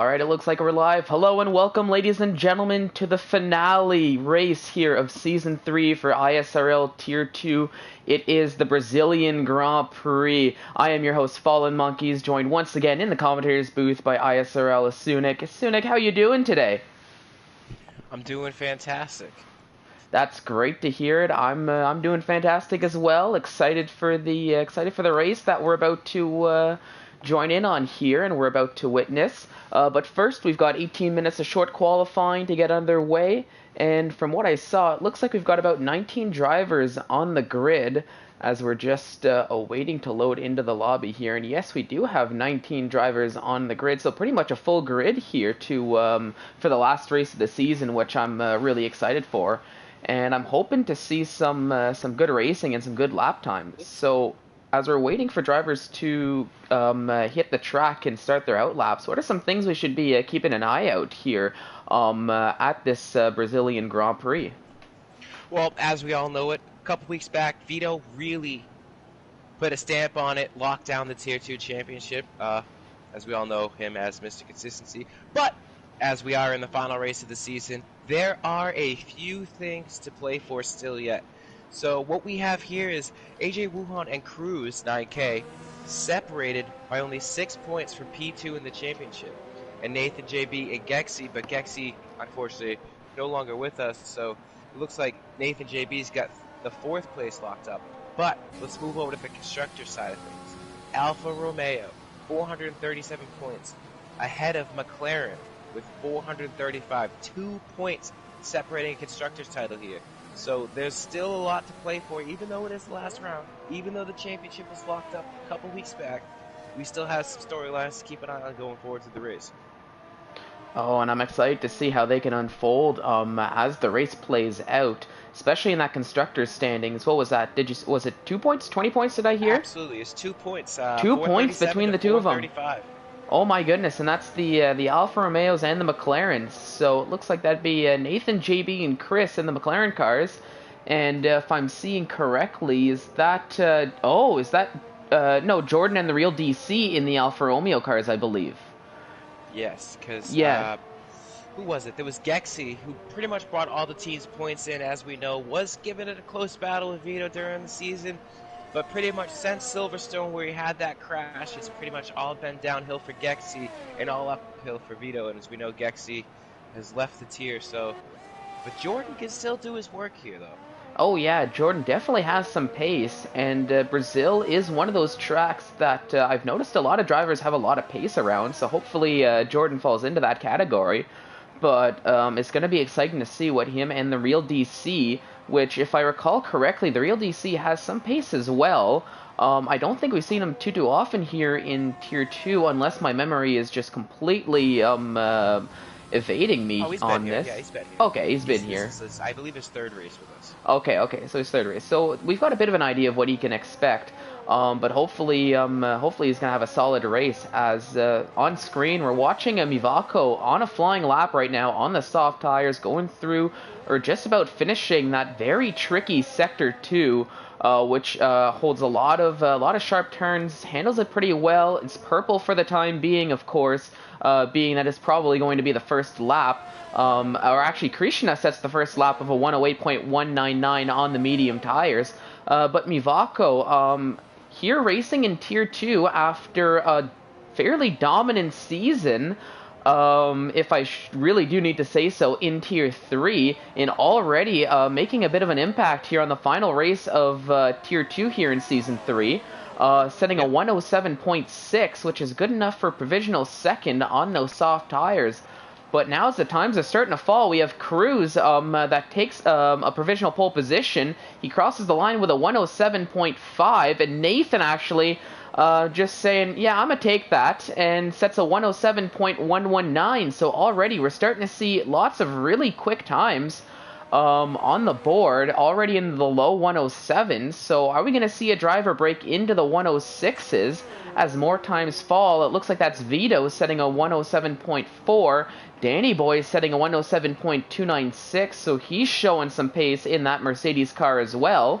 All right, it looks like we're live. Hello and welcome, ladies and gentlemen, to the finale race here of Season 3 for ISRL Tier 2. It is the Brazilian Grand Prix. I am your host, Fallen Monkeys, joined once again in the commentator's booth by ISRL Sunik. Sunik, how you doing today? I'm doing fantastic. That's great to hear it. I'm doing fantastic as well. Excited for the race that we're about to join in on here, and we're about to witness. But first, we've got 18 minutes of short qualifying to get underway, and from what I saw, it looks like we've got about 19 drivers on the grid as we're just awaiting to load into the lobby here. And yes, we do have 19 drivers on the grid, so pretty much a full grid here to for the last race of the season, which I'm really excited for. And I'm hoping to see some good racing and some good lap times. So as we're waiting for drivers to hit the track and start their out laps, what are some things we should be keeping an eye out here at this Brazilian Grand Prix? Well, as we all know it, a couple weeks back, Vito really put a stamp on it, locked down the Tier 2 championship. As we all know him as Mr. Consistency. But as we are in the final race of the season, there are a few things to play for still yet. So what we have here is AJ Wuhan and Cruz 9K separated by only 6 points from P2 in the championship. And Nathan JB and Gexy, but Gexy unfortunately no longer with us, so it looks like Nathan JB's got the 4th place locked up. But let's move over to the constructor side of things. Alfa Romeo, 437 points, ahead of McLaren with 435. 2 points separating a constructor's title here. So there's still a lot to play for, even though it is the last round, even though the championship was locked up a couple weeks back. We still have some storylines to keep an eye on going forward to the race. Oh, and I'm excited to see how they can unfold as the race plays out, especially in that constructor's standings. What was that? Was it 2 points, 20 points? Did I hear? Absolutely, it's 2 points, 2 points 437 between to the two of them. 435. Oh my goodness, and that's the Alfa Romeos and the McLarens. So it looks like that'd be Nathan, JB, and Chris in the McLaren cars. And if I'm seeing correctly, is that no, Jordan and the real DC in the Alfa Romeo cars, I believe. Yes, because Yeah. who was it? There was Gexy, who pretty much brought all the team's points in, as we know, was given it a close battle with Vito during the season. But pretty much since Silverstone, where he had that crash, it's pretty much all been downhill for Gexy and all uphill for Vito. And as we know, Gexy has left the tier. So, but Jordan can still do his work here, though. Oh yeah, Jordan definitely has some pace, and Brazil is one of those tracks that I've noticed a lot of drivers have a lot of pace around, so hopefully Jordan falls into that category. But it's going to be exciting to see what him and the real DC, which if I recall correctly, the real DC has some pace as well. I don't think we've seen him too often here in Tier 2, unless my memory is just completely evading me Oh, he's been on here. this. Yeah, he's been here. Okay, he's been This here. is I believe, his 3rd race with us. Okay, so his 3rd race. So we've got a bit of an idea of what he can expect. But hopefully he's gonna have a solid race. As on screen, we're watching a Mivako on a flying lap right now on the soft tires, going through or just about finishing that very tricky sector 2. Which holds a lot of sharp turns, handles it pretty well. It's purple for the time being, of course, being that it's probably going to be the first lap. Or actually, Krishna sets the first lap of a 108.199 on the medium tires. But Mivako, here racing in Tier 2 after a fairly dominant season, if I really do need to say so, in Tier 3, and already making a bit of an impact here on the final race of Tier 2 here in Season 3, setting a 107.6, which is good enough for provisional 2nd on those soft tires. But now as the times are starting to fall, we have Cruz that takes a provisional pole position. He crosses the line with a 107.5, and Nathan actually just saying, yeah, I'm going to take that, and sets a 107.119. So already we're starting to see lots of really quick times on the board, already in the low 107s. So are we going to see a driver break into the 106s as more times fall? It looks like that's Vito setting a 107.4. Danny Boy setting a 107.296, so he's showing some pace in that Mercedes car as well.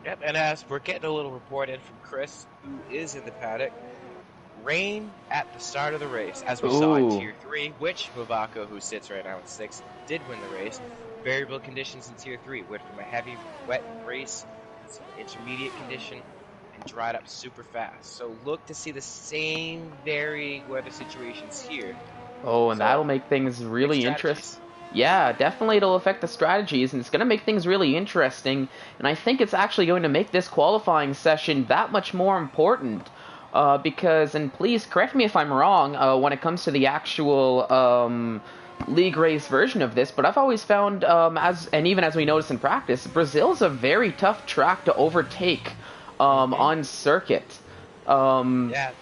Yep, and as we're getting a little report in from Chris, who is in the paddock, rain at the start of the race, as we saw in Ooh. Tier 3, which Mavako, who sits right now in 6th, did win the race. Variable conditions in Tier 3 went from a heavy, wet race to intermediate condition and dried up super fast. So look to see the same varying weather situations here. Oh, and So, that'll make things big really interesting. strategies. Yeah, definitely it'll affect the strategies, and it's going to make things really interesting. And I think it's actually going to make this qualifying session that much more important. Because, and please correct me if I'm wrong, when it comes to the actual league race version of this, but I've always found, and even as we notice in practice, Brazil's a very tough track to overtake on circuit. Yeah,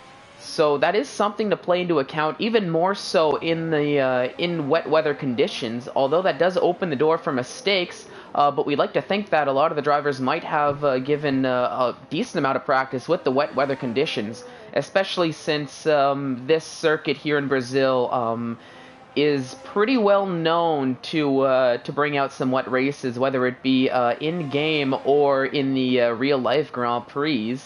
So that is something to play into account, even more so in the in wet weather conditions. Although that does open the door for mistakes, but we'd like to think that a lot of the drivers might have given a decent amount of practice with the wet weather conditions, especially since this circuit here in Brazil is pretty well known to bring out some wet races, whether it be in game or in the real life Grand Prix.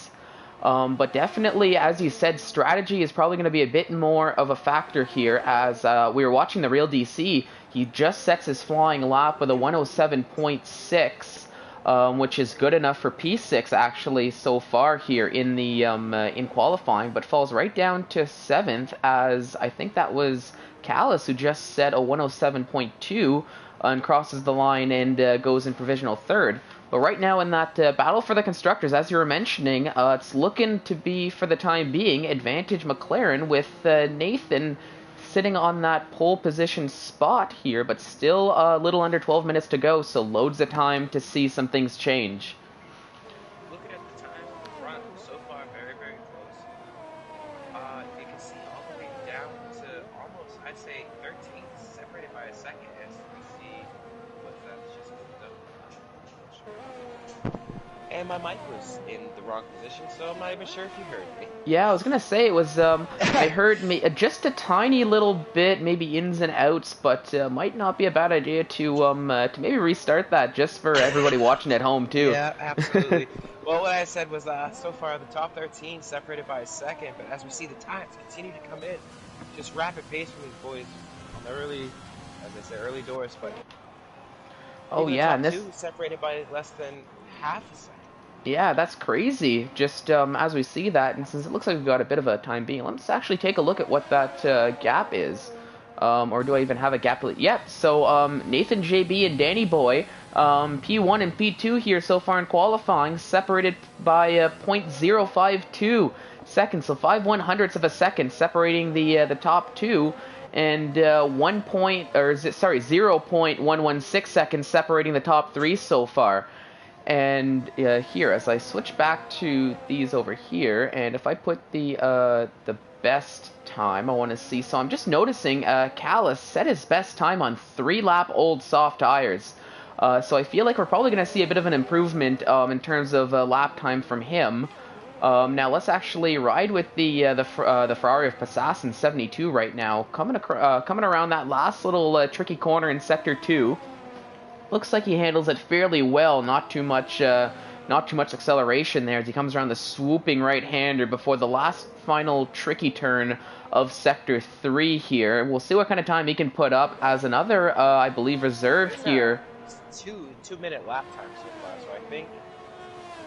But definitely, as you said, strategy is probably going to be a bit more of a factor here. As we were watching the real DC, he just sets his flying lap with a 107.6, which is good enough for P6 actually so far here in the in qualifying, but falls right down to 7th, as I think that was Callis who just set a 107.2 and crosses the line and goes in provisional 3rd. But right now in that battle for the constructors, as you were mentioning, it's looking to be, for the time being, advantage McLaren, with Nathan sitting on that pole position spot here, but still a little under 12 minutes to go, so loads of time to see some things change. looking at the time in the front, so far very, very close. You can see all the way down to almost, I'd say, 13, separated by a second. As we see, what's that? It's just moved up. And my mic was in the wrong position, so I'm not even sure if you heard me. Yeah, I was gonna say it was. I heard just a tiny little bit, maybe ins and outs, but might not be a bad idea to maybe restart that just for everybody watching at home too. Yeah, absolutely. Well, what I said was so far the top 13 separated by a second, but as we see the times continue to come in, just rapid pace from these boys on the early, as I say, early doors. But Oh even the yeah, top and this. two separated by less than half a second. Yeah, that's crazy. Just as we see that, and since it looks like we've got a bit of a time being, let's actually take a look at what that gap is. Or do I even have a gap? Yep, so Nathan JB and Danny Boy, P1 and P2 here so far in qualifying, separated by 0.052 seconds, so 5/100ths of a second separating the top two, and 0.116 seconds separating the top three so far. And here, as I switch back to these over here, and if I put the best time, I want to see. So I'm just noticing Callis set his best time on 3-lap old soft tires. So I feel like we're probably going to see a bit of an improvement in terms of lap time from him. Now let's actually ride with the Ferrari of Passassin 72 right now, coming around that last little tricky corner in sector 2. Looks like he handles it fairly well. Not too much acceleration there as he comes around the swooping right-hander before the last final tricky turn of Sector 3 here. We'll see what kind of time he can put up as another, I believe, reserve here. 2-minute lap time so far, so I think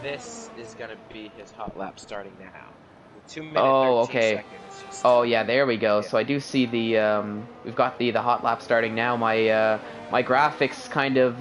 this is going to be his hot lap starting now. 2 minutes, 13 seconds. Oh yeah, there we go. Yeah. So I do see the we've got the hot lap starting now. My graphics kind of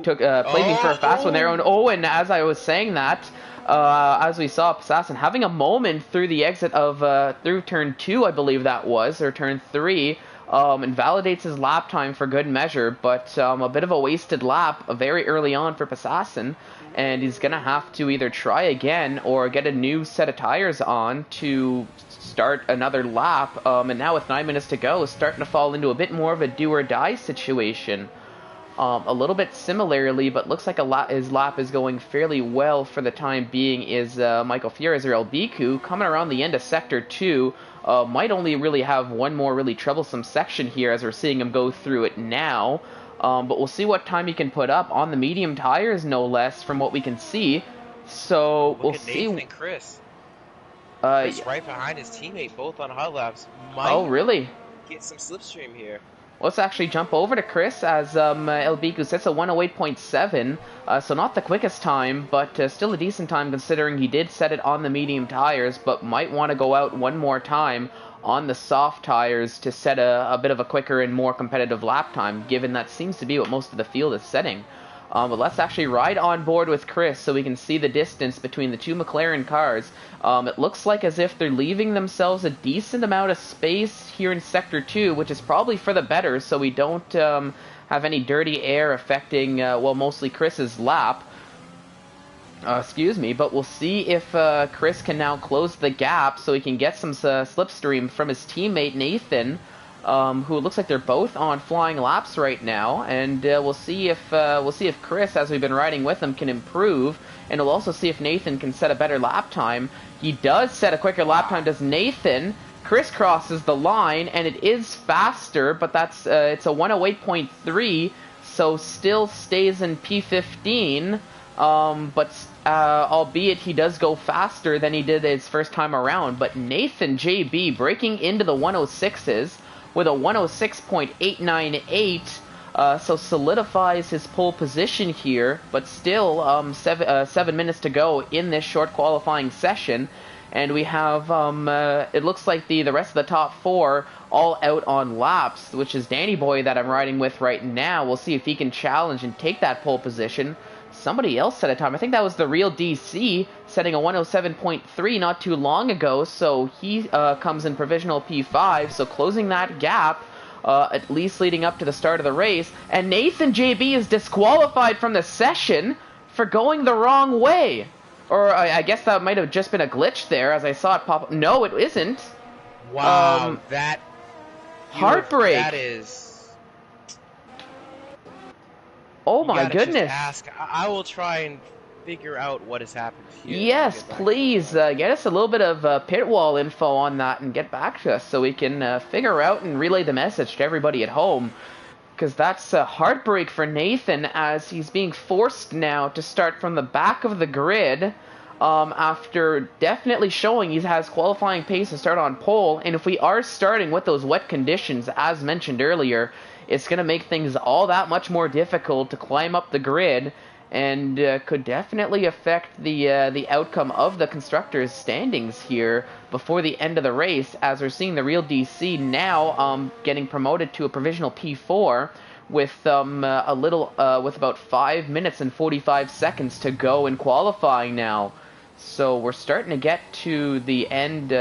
played me for a fast one there. And as I was saying that, as we saw Assassin having a moment through the exit of through turn 2, I believe that was, or turn 3, and validates his lap time for good measure, but a bit of a wasted lap very early on for Passassin, and he's going to have to either try again or get a new set of tires on to start another lap, and now with 9 minutes to go, starting to fall into a bit more of a do-or-die situation. A little bit similarly, but looks like his lap is going fairly well for the time being, is Michael Fier, ISRL Biku, coming around the end of Sector 2. Might only really have one more really troublesome section here as we're seeing him go through it now. But we'll see what time he can put up on the medium tires, no less, from what we can see. So we'll see. Nathan and Chris. Chris right behind his teammate, both on hot laps. Oh, Might really? get some slipstream here. Let's actually jump over to Chris as El Biku sets a 108.7, so not the quickest time, but still a decent time considering he did set it on the medium tires, but might want to go out one more time on the soft tires to set a bit of a quicker and more competitive lap time, given that seems to be what most of the field is setting. But let's actually ride on board with Chris so we can see the distance between the two McLaren cars. It looks like as if they're leaving themselves a decent amount of space here in Sector 2, which is probably for the better, so we don't have any dirty air affecting, well, mostly Chris's lap. Excuse me, but we'll see if Chris can now close the gap so he can get some slipstream from his teammate Nathan, who looks like they're both on flying laps right now, and we'll see if Chris, as we've been riding with him, can improve, and we'll also see if Nathan can set a better lap time. He does set a quicker lap time, does Nathan. Chris crosses the line, and it is faster, but that's it's a 108.3, so still stays in P15. But albeit he does go faster than he did his first time around. But Nathan JB breaking into the 106s with a 106.898, so solidifies his pole position here. But still, 7 minutes to go in this short qualifying session. And we have, it looks like the rest of the top four all out on laps, which is Danny Boy that I'm riding with right now. We'll see if he can challenge and take that pole position. Somebody else set a time. I think that was the real DC setting a 107.3 not too long ago, so he comes in provisional P5, so closing that gap, at least leading up to the start of the race. And Nathan JB is disqualified from the session for going the wrong way. Or I guess that might have just been a glitch there as I saw it pop up. No, it isn't. Wow, heartbreak. That is... Oh my goodness. Just ask. I will try and figure out what has happened here. Yes, please get us a little bit of pit wall info on that and get back to us so we can figure out and relay the message to everybody at home. Because that's a heartbreak for Nathan as he's being forced now to start from the back of the grid after definitely showing he has qualifying pace to start on pole. And if we are starting with those wet conditions, as mentioned earlier, it's going to make things all that much more difficult to climb up the grid and could definitely affect the outcome of the constructors' standings here before the end of the race, as we're seeing the real DC now getting promoted to a provisional P4 with with about 5 minutes and 45 seconds to go in qualifying now. So we're starting to get to the end.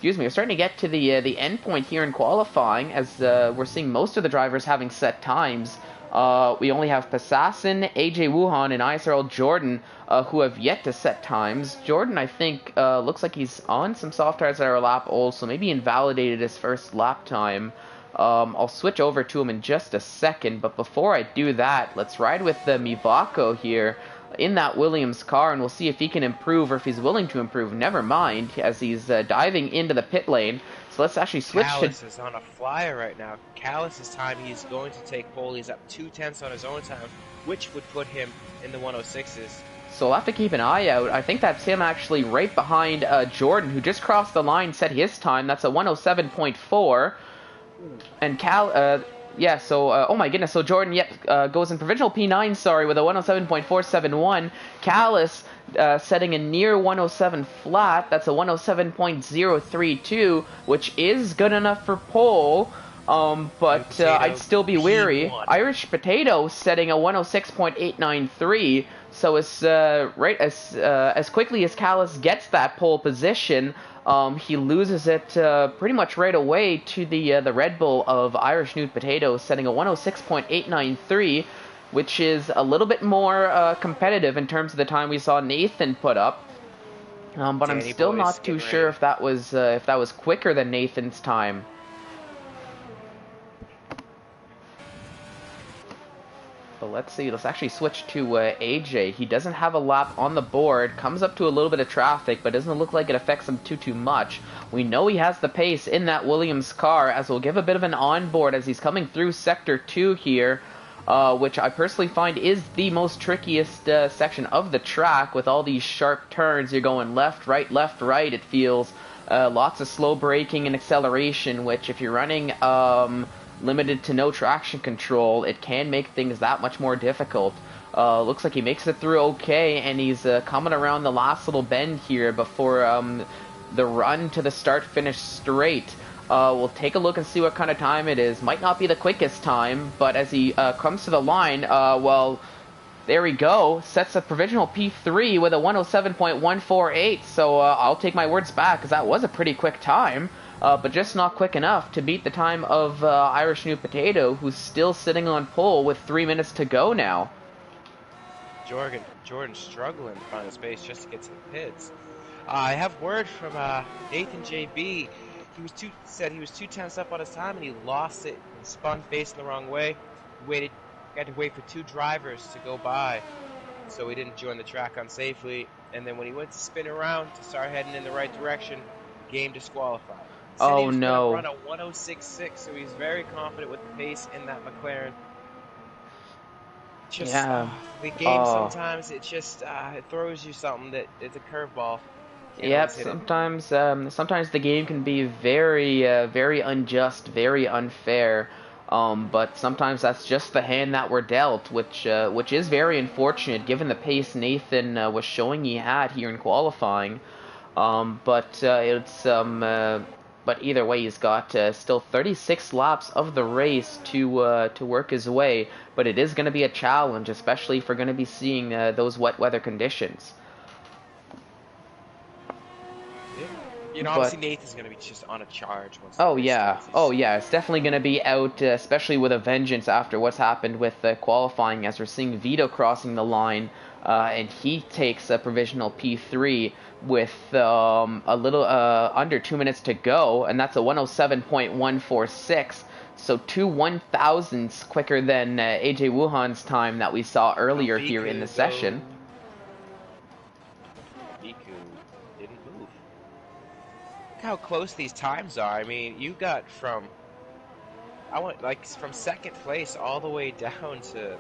We're starting to get to the end point here in qualifying, as we're seeing most of the drivers having set times. We only have Passassin, AJ Wuhan, and ISRL Jordan who have yet to set times. Jordan, I think, looks like he's on some soft tires that are a lap old, so maybe invalidated his first lap time. I'll switch over to him in just a second, but before I do that, let's ride with the Mivako here in that Williams car, and we'll see if he can improve or if he's willing to improve. Never mind, as he's diving into the pit lane. So let's actually switch Callis is on a flyer right now. Callis' time, he's going to take pole. He's up 2/10 on his own time, which would put him in the 106s. So we'll have to keep an eye out. I think that's him actually right behind Jordan, who just crossed the line, set his time. That's a 107.4. And oh my goodness, so Jordan, goes in provisional P9, with a 107.471. Callis setting a near 107 flat, that's a 107.032, which is good enough for pole, but I'd still be weary. Irish Potato setting a 106.893, so as quickly as Callis gets that pole position, he loses it pretty much right away to the Red Bull of Irish Nude Potato, setting a 106.893, which is a little bit more competitive in terms of the time we saw Nathan put up. But I'm still not too sure if that was quicker than Nathan's time. But let's see, let's actually switch to AJ. He doesn't have a lap on the board, comes up to a little bit of traffic, but doesn't look like it affects him too much. We know he has the pace in that Williams car, as we'll give a bit of an onboard as he's coming through Sector 2 here. which I personally find is the most trickiest section of the track with all these sharp turns. You're going left, right, it feels. Lots of slow braking and acceleration, which if you're running limited to no traction control, it can make things that much more difficult. Looks like he makes it through okay, and he's coming around the last little bend here before the run to the start-finish straight. We'll take a look and see what kind of time it is. Might not be the quickest time, but as he comes to the line, well, there we go. Sets a provisional P3 with a 107.148, so I'll take my words back, because that was a pretty quick time, but just not quick enough to beat the time of Irish New Potato, who's still sitting on pole with 3 minutes to go now. Jordan's struggling to find a space just to get to the pits. I have word from Nathan JB. Said he was too tense up on his time and he lost it and spun facing the wrong way. Had to wait for 2 drivers to go by, so he didn't join the track unsafely. And then when he went to spin around to start heading in the right direction, game disqualified. Oh he was no! Run a 106.6, so he's very confident with the pace in that McLaren. Just the game sometimes it just it throws you something that it's a curveball. Yep, sometimes the game can be very very unjust, very unfair. But sometimes that's just the hand that we're dealt, which is very unfortunate given the pace Nathan was showing he had here in qualifying. But either way, he's got still 36 laps of the race to work his way. But it is going to be a challenge, especially if we're going to be seeing those wet weather conditions. You know, obviously Nathan's going to be just on a charge. Oh yeah, it's definitely going to be out, especially with a vengeance after what's happened with qualifying, as we're seeing Vito crossing the line, and he takes a provisional P3 with a little under 2 minutes to go, and that's a 107.146, so 2 1,000ths quicker than AJ Wuhan's time that we saw earlier here in the session. How close these times are. I mean, you got from second place all the way down to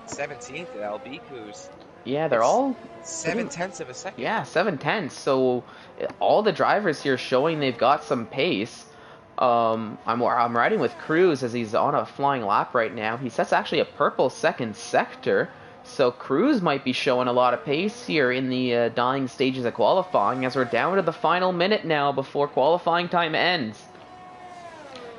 17th at Albiku's. Yeah, they're all 7/10 of a second. Yeah, 7/10. So all the drivers here showing they've got some pace. I'm riding with Cruz as he's on a flying lap right now. He sets actually a purple second sector. So Cruz might be showing a lot of pace here in the dying stages of qualifying, as we're down to the final minute now before qualifying time ends.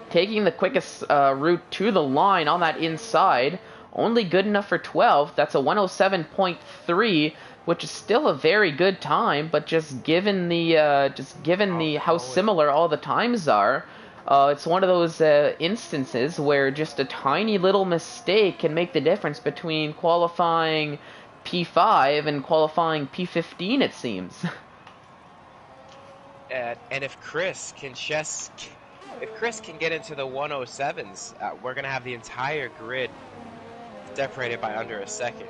Taking the quickest route to the line on that inside, only good enough for 12th. That's a 107.3, which is still a very good time, but just given how similar all the times are, it's one of those instances where just a tiny little mistake can make the difference between qualifying P5 and qualifying P15, it seems. And if Chris can get into the 107s, we're gonna have the entire grid separated by under a second.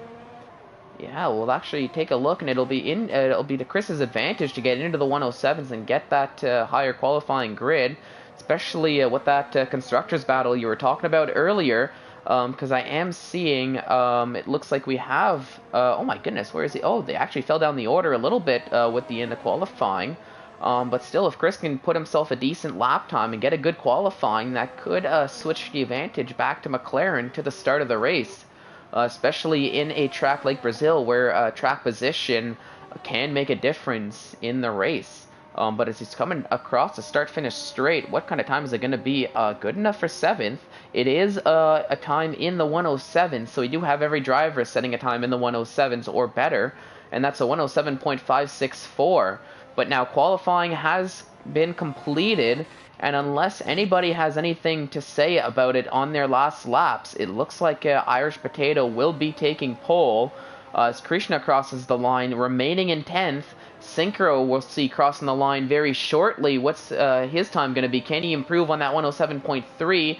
Yeah, we'll actually take a look, and it'll be to Chris's advantage to get into the 107s and get that higher qualifying grid. Especially with that constructors battle you were talking about earlier, because I am seeing it looks like we have oh my goodness, where is he? Oh, they actually fell down the order a little bit with the end of qualifying, but still, if Chris can put himself a decent lap time and get a good qualifying, that could switch the advantage back to McLaren to the start of the race, especially in a track like Brazil where track position can make a difference in the race. But as he's coming across the start-finish straight, what kind of time is it going to be? Good enough for 7th. It is a time in the 107, so we do have every driver setting a time in the 107s or better, and that's a 107.564. But now qualifying has been completed, and unless anybody has anything to say about it on their last laps, it looks like Irish Potato will be taking pole as Krishna crosses the line, remaining in 10th. Synchro we'll see crossing the line very shortly. What's his time going to be? Can he improve on that 107.3?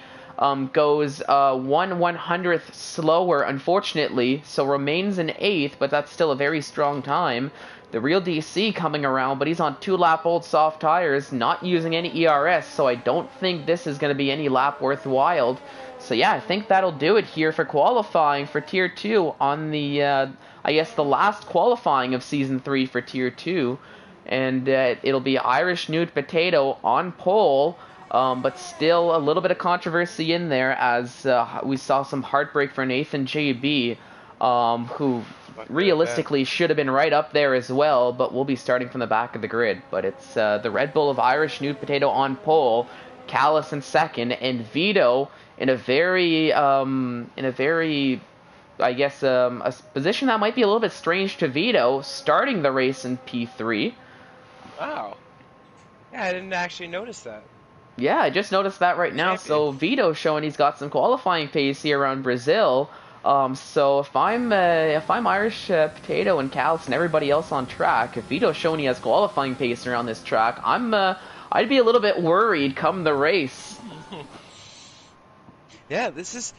Goes 1/100th slower, unfortunately, so remains in 8th, but that's still a very strong time. The real DC coming around, but he's on 2-lap-old soft tires, not using any ERS, so I don't think this is going to be any lap worthwhile. So yeah, I think that'll do it here for qualifying for Tier 2 on the, I guess, the last qualifying of Season 3 for Tier 2. And it'll be Irish Nude Potato on pole, but still a little bit of controversy in there as we saw some heartbreak for Nathan JB, who realistically should have been right up there as well, but we'll be starting from the back of the grid. But it's the Red Bull of Irish Nude Potato on pole, Callis in second, and Vito in a very, I guess, a position that might be a little bit strange to Vito, starting the race in P3. Wow. Yeah, I didn't actually notice that. Yeah, I just noticed that right now. So Vito showing he's got some qualifying pace here around Brazil. So if I'm Irish Potato and Callis and everybody else on track, if Vito's showing he has qualifying pace around this track, I'd be a little bit worried come the race. Yeah, this is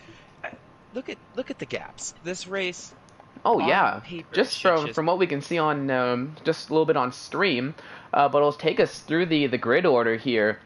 look at the gaps. This race. Oh yeah, just from what we can see on just a little bit on stream, but it'll take us through the grid order here.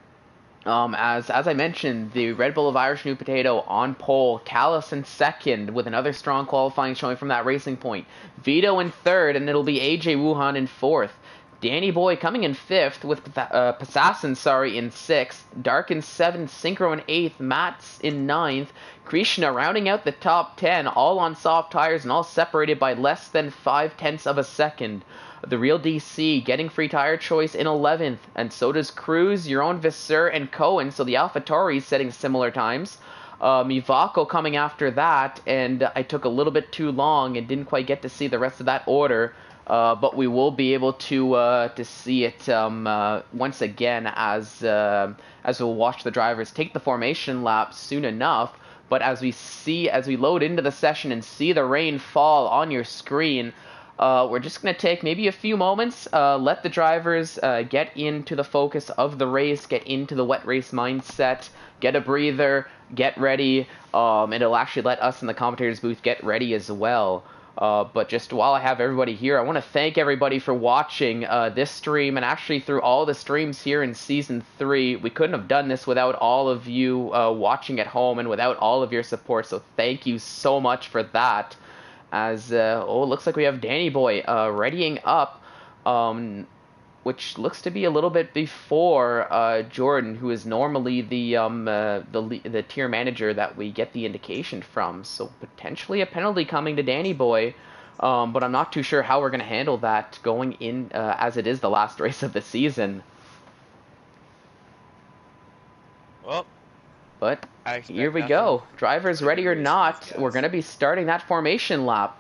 As I mentioned, the Red Bull of Irish New Potato on pole, Callis in second with another strong qualifying showing from that racing point. Vito in third, and it'll be AJ Wuhan in fourth. Danny Boy coming in fifth with Passassin, in sixth. Dark in seventh, Synchro in eighth, Matt's in ninth. Krishna rounding out the top 10, all on soft tires and all separated by less than 0.5 of a second. The real DC getting free tire choice in 11th, and so does Cruz, your own Visser, and Cohen, so the AlphaTauri setting similar times. Mivako coming after that, and I took a little bit too long and didn't quite get to see the rest of that order, but we will be able to see it once again as we'll watch the drivers take the formation lap soon enough. But as we load into the session and see the rain fall on your screen, we're just going to take maybe a few moments, let the drivers get into the focus of the race, get into the wet race mindset, get a breather, get ready, and it'll actually let us in the commentators booth get ready as well. But just while I have everybody here, I want to thank everybody for watching this stream and actually through all the streams here in Season 3. We couldn't have done this without all of you watching at home and without all of your support, so thank you so much for that. As, it looks like we have Danny Boy readying up, which looks to be a little bit before Jordan, who is normally the tier manager that we get the indication from. So potentially a penalty coming to Danny Boy, but I'm not too sure how we're going to handle that going in as it is the last race of the season. Well, but here we go. Drivers ready or not, we're going to be starting that formation lap.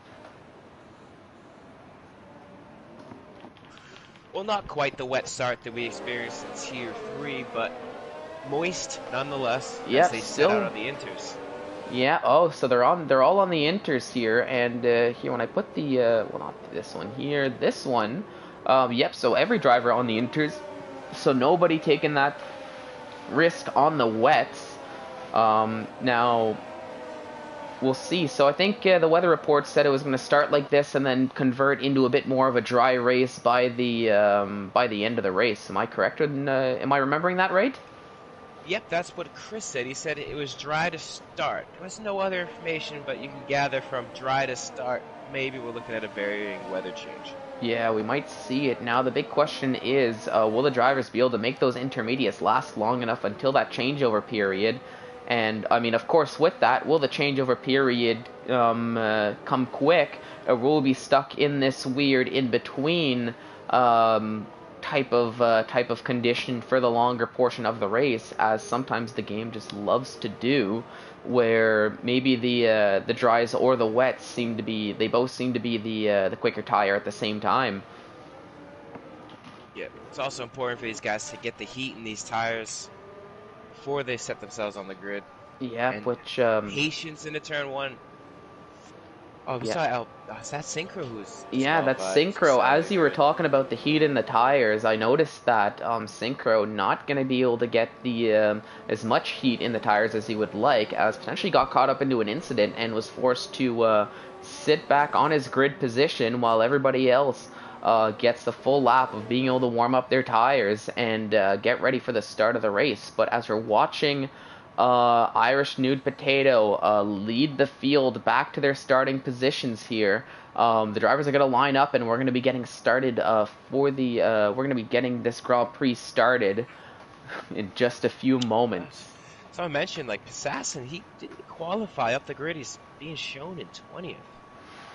Well, not quite the wet start that we experienced in Tier 3, but moist nonetheless as they set out on the inters. Yeah, so they're all on the inters here, and here when I put the, well, not this one here, this one, so every driver on the inters, so nobody taking that risk on the wets. Now, we'll see. So I think the weather report said it was going to start like this and then convert into a bit more of a dry race by the end of the race. Am I correct? Am I remembering that right? Yep, that's what Chris said. He said it was dry to start. There was no other information, but you can gather from dry to start, maybe we're looking at a varying weather change. Yeah, we might see it. Now, the big question is, will the drivers be able to make those intermediates last long enough until that changeover period? And, I mean, of course, with that, will the changeover period come quick, or will we be stuck in this weird in-between type of condition for the longer portion of the race, as sometimes the game just loves to do, where maybe the dries or the wets both seem to be the quicker tire at the same time. Yeah, it's also important for these guys to get the heat in these tires before they set themselves on the grid. Yeah, and which patience into turn one. Oh, is that Synchro who's... Yeah, that's Synchro. As you were talking about the heat in the tires, I noticed that Synchro not going to be able to get the as much heat in the tires as he would like, as potentially got caught up into an incident and was forced to sit back on his grid position while everybody else gets the full lap of being able to warm up their tires and get ready for the start of the race. But as we're watching Irish Nude Potato lead the field back to their starting positions here, the drivers are going to line up, and we're going to be getting started we're going to be getting this Grand Prix started in just a few moments. So I mentioned, like, Assassin, he didn't qualify up the grid. He's being shown in 20th.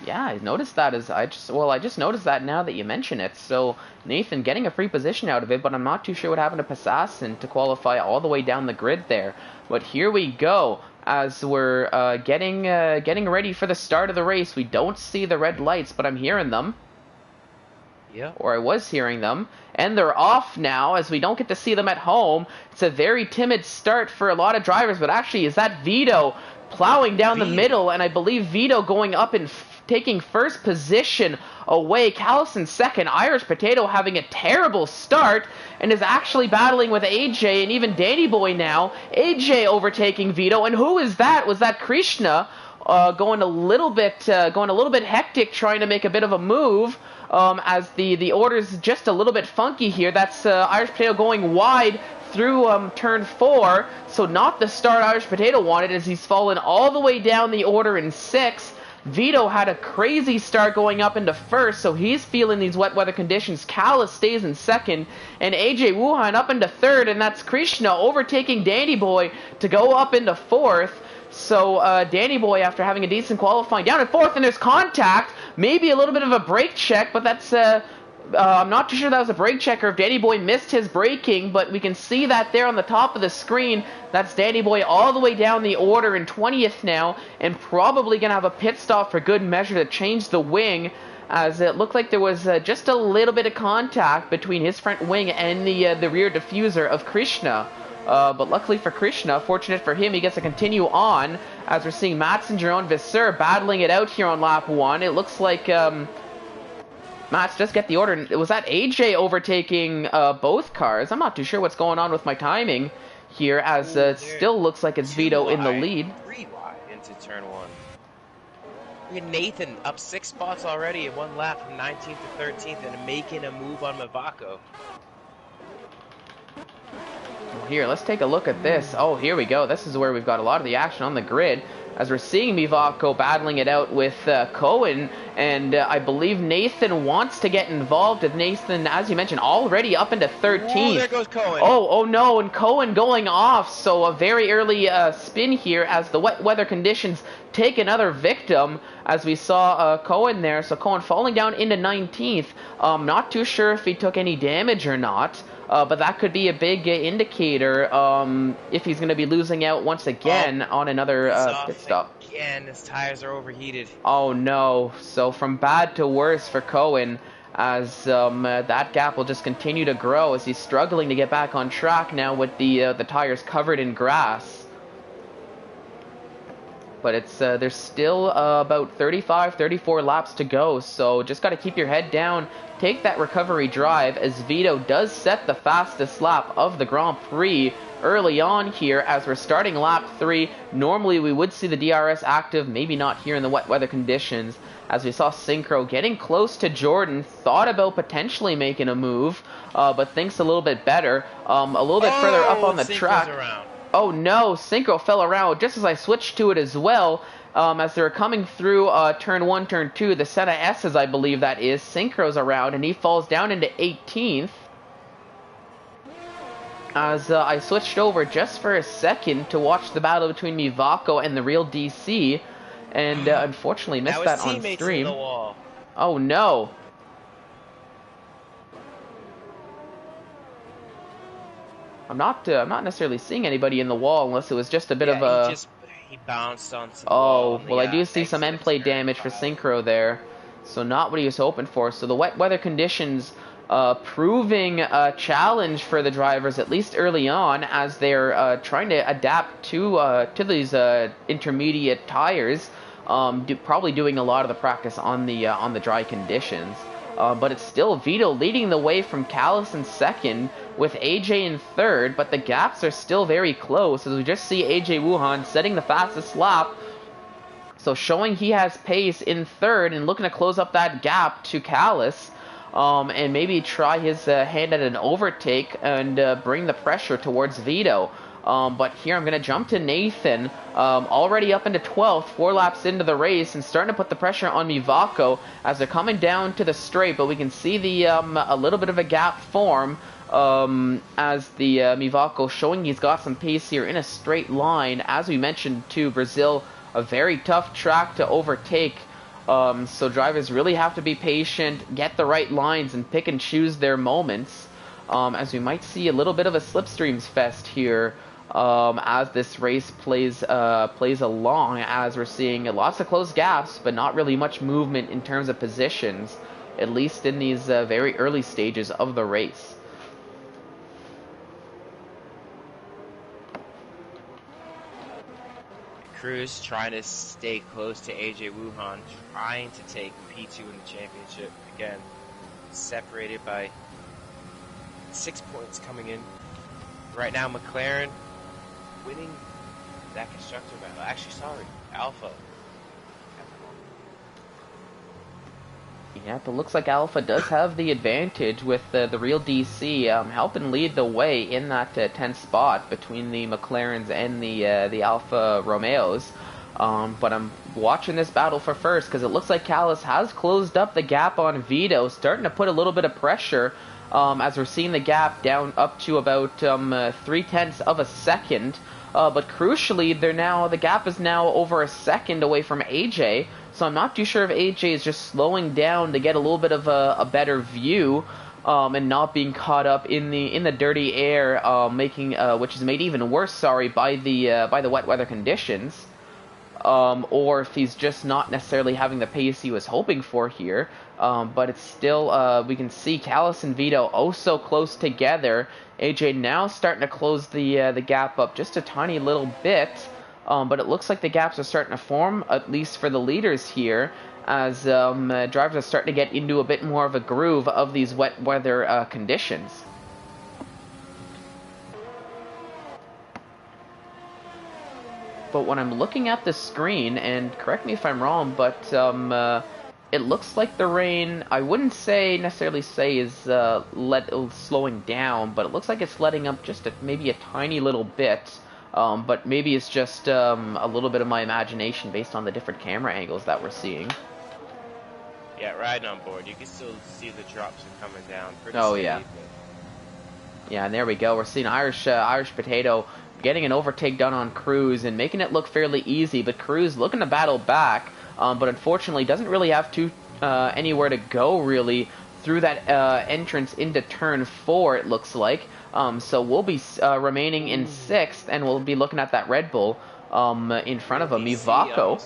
Yeah, I noticed that I just noticed that now that you mention it. So Nathan getting a free position out of it, but I'm not too sure what happened to Assassin to qualify all the way down the grid there. But here we go as we're getting ready for the start of the race. We don't see the red lights, but I'm hearing them. Yeah. Or I was hearing them. And they're off now as we don't get to see them at home. It's a very timid start for a lot of drivers, but actually is that Vito plowing down the middle, and I believe Vito going up and taking first position away. Callison second. Irish Potato having a terrible start and is actually battling with AJ and even Danny Boy now. AJ overtaking Vito, and who is that? Was that Krishna going a little bit hectic, trying to make a bit of a move as the order's just a little bit funky here. That's Irish Potato going wide through turn 4, so not the start Irish Potato wanted as he's fallen all the way down the order in 6th. Vito had a crazy start going up into first, so he's feeling these wet weather conditions. Callis stays in second, and AJ Wuhan up into third, and that's Krishna overtaking Danny Boy to go up into fourth. So Danny Boy, after having a decent qualifying, down in fourth, and there's contact. Maybe a little bit of a brake check, but that's I'm not too sure that was a brake check or if Danny Boy missed his braking, but we can see that there on the top of the screen. That's Danny Boy all the way down the order in 20th now, and probably going to have a pit stop for good measure to change the wing, as it looked like there was just a little bit of contact between his front wing and the rear diffuser of Krishna. But luckily for Krishna, fortunate for him, he gets to continue on, as we're seeing Mats and Jerome Visser battling it out here on lap 1. It looks like Mats just get the order. Was that AJ overtaking both cars? I'm not too sure what's going on with my timing here, as it still looks like it's Vito in the lead. 3 wide into turn 1. We had Nathan up 6 spots already in 1 lap from 19th to 13th and making a move on Mivako. Here, let's take a look at this. Oh, here we go. This is where we've got a lot of the action on the grid, as we're seeing Mivako battling it out with Cohen, and I believe Nathan wants to get involved. With Nathan, as you mentioned, already up into 13th. Oh, there goes Cohen. Oh no, and Cohen going off, so a very early spin here as the wet weather conditions take another victim, as we saw Cohen there. So Cohen falling down into 19th. Not too sure if he took any damage or not. But that could be a big indicator if he's going to be losing out once again on another pit stop. Again, his tires are overheated. Oh no, so from bad to worse for Cohen, as that gap will just continue to grow as he's struggling to get back on track now with the tires covered in grass. But it's there's still about 34 laps to go, so just got to keep your head down, take that recovery drive, as Vito does set the fastest lap of the Grand Prix early on here as we're starting lap 3. Normally we would see the DRS active, maybe not here in the wet weather conditions, as we saw Synchro getting close to Jordan, thought about potentially making a move, but thinks a little bit better, a little bit further up on the track. Oh no, Synchro fell around just as I switched to it as well, as they were coming through turn 1, turn 2, the Senna S's, I believe that is. Synchro's around, and he falls down into 18th. As I switched over just for a second to watch the battle between Mivako and the real DC, and unfortunately missed that on stream. Oh no. I'm not necessarily seeing anybody in the wall unless it was just a bit of a... He bounced onto the wall. Well, I do see some end plate damage for Synchro there. So not what he was hoping for. So the wet weather conditions proving a challenge for the drivers, at least early on, as they're trying to adapt to these intermediate tires. Probably doing a lot of the practice on the dry conditions. But it's still Vito leading the way from Callis in second, with AJ in third, but the gaps are still very close, as we just see AJ Wuhan setting the fastest lap, so showing he has pace in third and looking to close up that gap to Callis. and maybe try his hand at an overtake and bring the pressure towards Vito. But here I'm going to jump to Nathan, already up into 12th, 4 laps into the race, and starting to put the pressure on Mivako as they're coming down to the straight. But we can see a little bit of a gap form as the Mivako showing he's got some pace here in a straight line. As we mentioned to Brazil, a very tough track to overtake. So drivers really have to be patient, get the right lines, and pick and choose their moments. As we might see a little bit of a slipstreams fest here. As this race plays along, as we're seeing lots of close gaps, but not really much movement in terms of positions, at least in these very early stages of the race. Cruz trying to stay close to AJ Wuhan, trying to take P2 in the championship. Again, separated by 6 points coming in. Right now, McLaren winning that constructor battle. Actually, sorry, Alpha. Yeah, but looks like Alpha does have the advantage with the real DC helping lead the way in that 10th spot between the McLarens and the Alfa Romeos. But I'm watching this battle for first because it looks like Callis has closed up the gap on Vito, starting to put a little bit of pressure as we're seeing the gap down up to about 0.3 of a second. But crucially, the gap is now over a second away from AJ. So I'm not too sure if AJ is just slowing down to get a little bit of a better view, and not being caught up in the dirty air, which is made even worse, sorry, by the wet weather conditions. Or if he's just not necessarily having the pace he was hoping for here. But it's still, we can see Callis and Vito oh so close together. AJ now starting to close the gap up just a tiny little bit. But it looks like the gaps are starting to form, at least for the leaders here, as drivers are starting to get into a bit more of a groove of these wet weather conditions. But when I'm looking at the screen, and correct me if I'm wrong, but it looks like the rain, I wouldn't necessarily say is slowing down, but it looks like it's letting up just maybe a tiny little bit. But maybe it's just a little bit of my imagination based on the different camera angles that we're seeing. Yeah, riding on board, you can still see the drops are coming down. Oh yeah. Yeah, and there we go. We're seeing Irish Potato getting an overtake done on Cruz and making it look fairly easy. But Cruz looking to battle back, but unfortunately doesn't really have anywhere to go really through that entrance into turn 4. It looks like. So we'll be remaining in 6th, and we'll be looking at that Red Bull in front of a Mivako.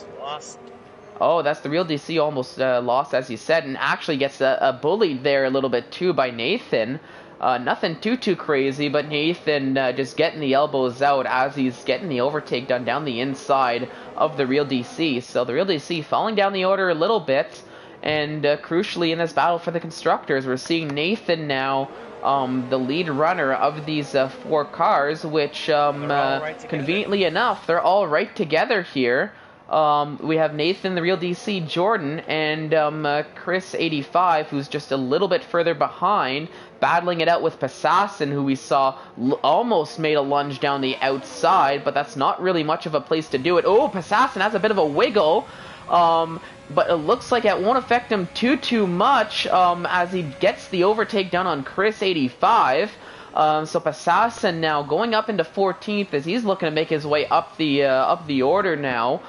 Oh, that's the real DC almost lost, as you said, and actually gets bullied there a little bit too by Nathan. Nothing too crazy, but Nathan just getting the elbows out as he's getting the overtake done down the inside of the real DC. So the real DC falling down the order a little bit, and crucially in this battle for the constructors, we're seeing Nathan now the lead runner of these 4 cars, which conveniently enough, they're all right together here. We have Nathan, the real DC, Jordan, and Chris 85, who's just a little bit further behind, battling it out with Passassin, who we saw almost made a lunge down the outside, but that's not really much of a place to do it. Oh, Passassin has a bit of a wiggle. But it looks like it won't affect him too much as he gets the overtake done on Chris 85. So Passassin now going up into 14th as he's looking to make his way up the order now,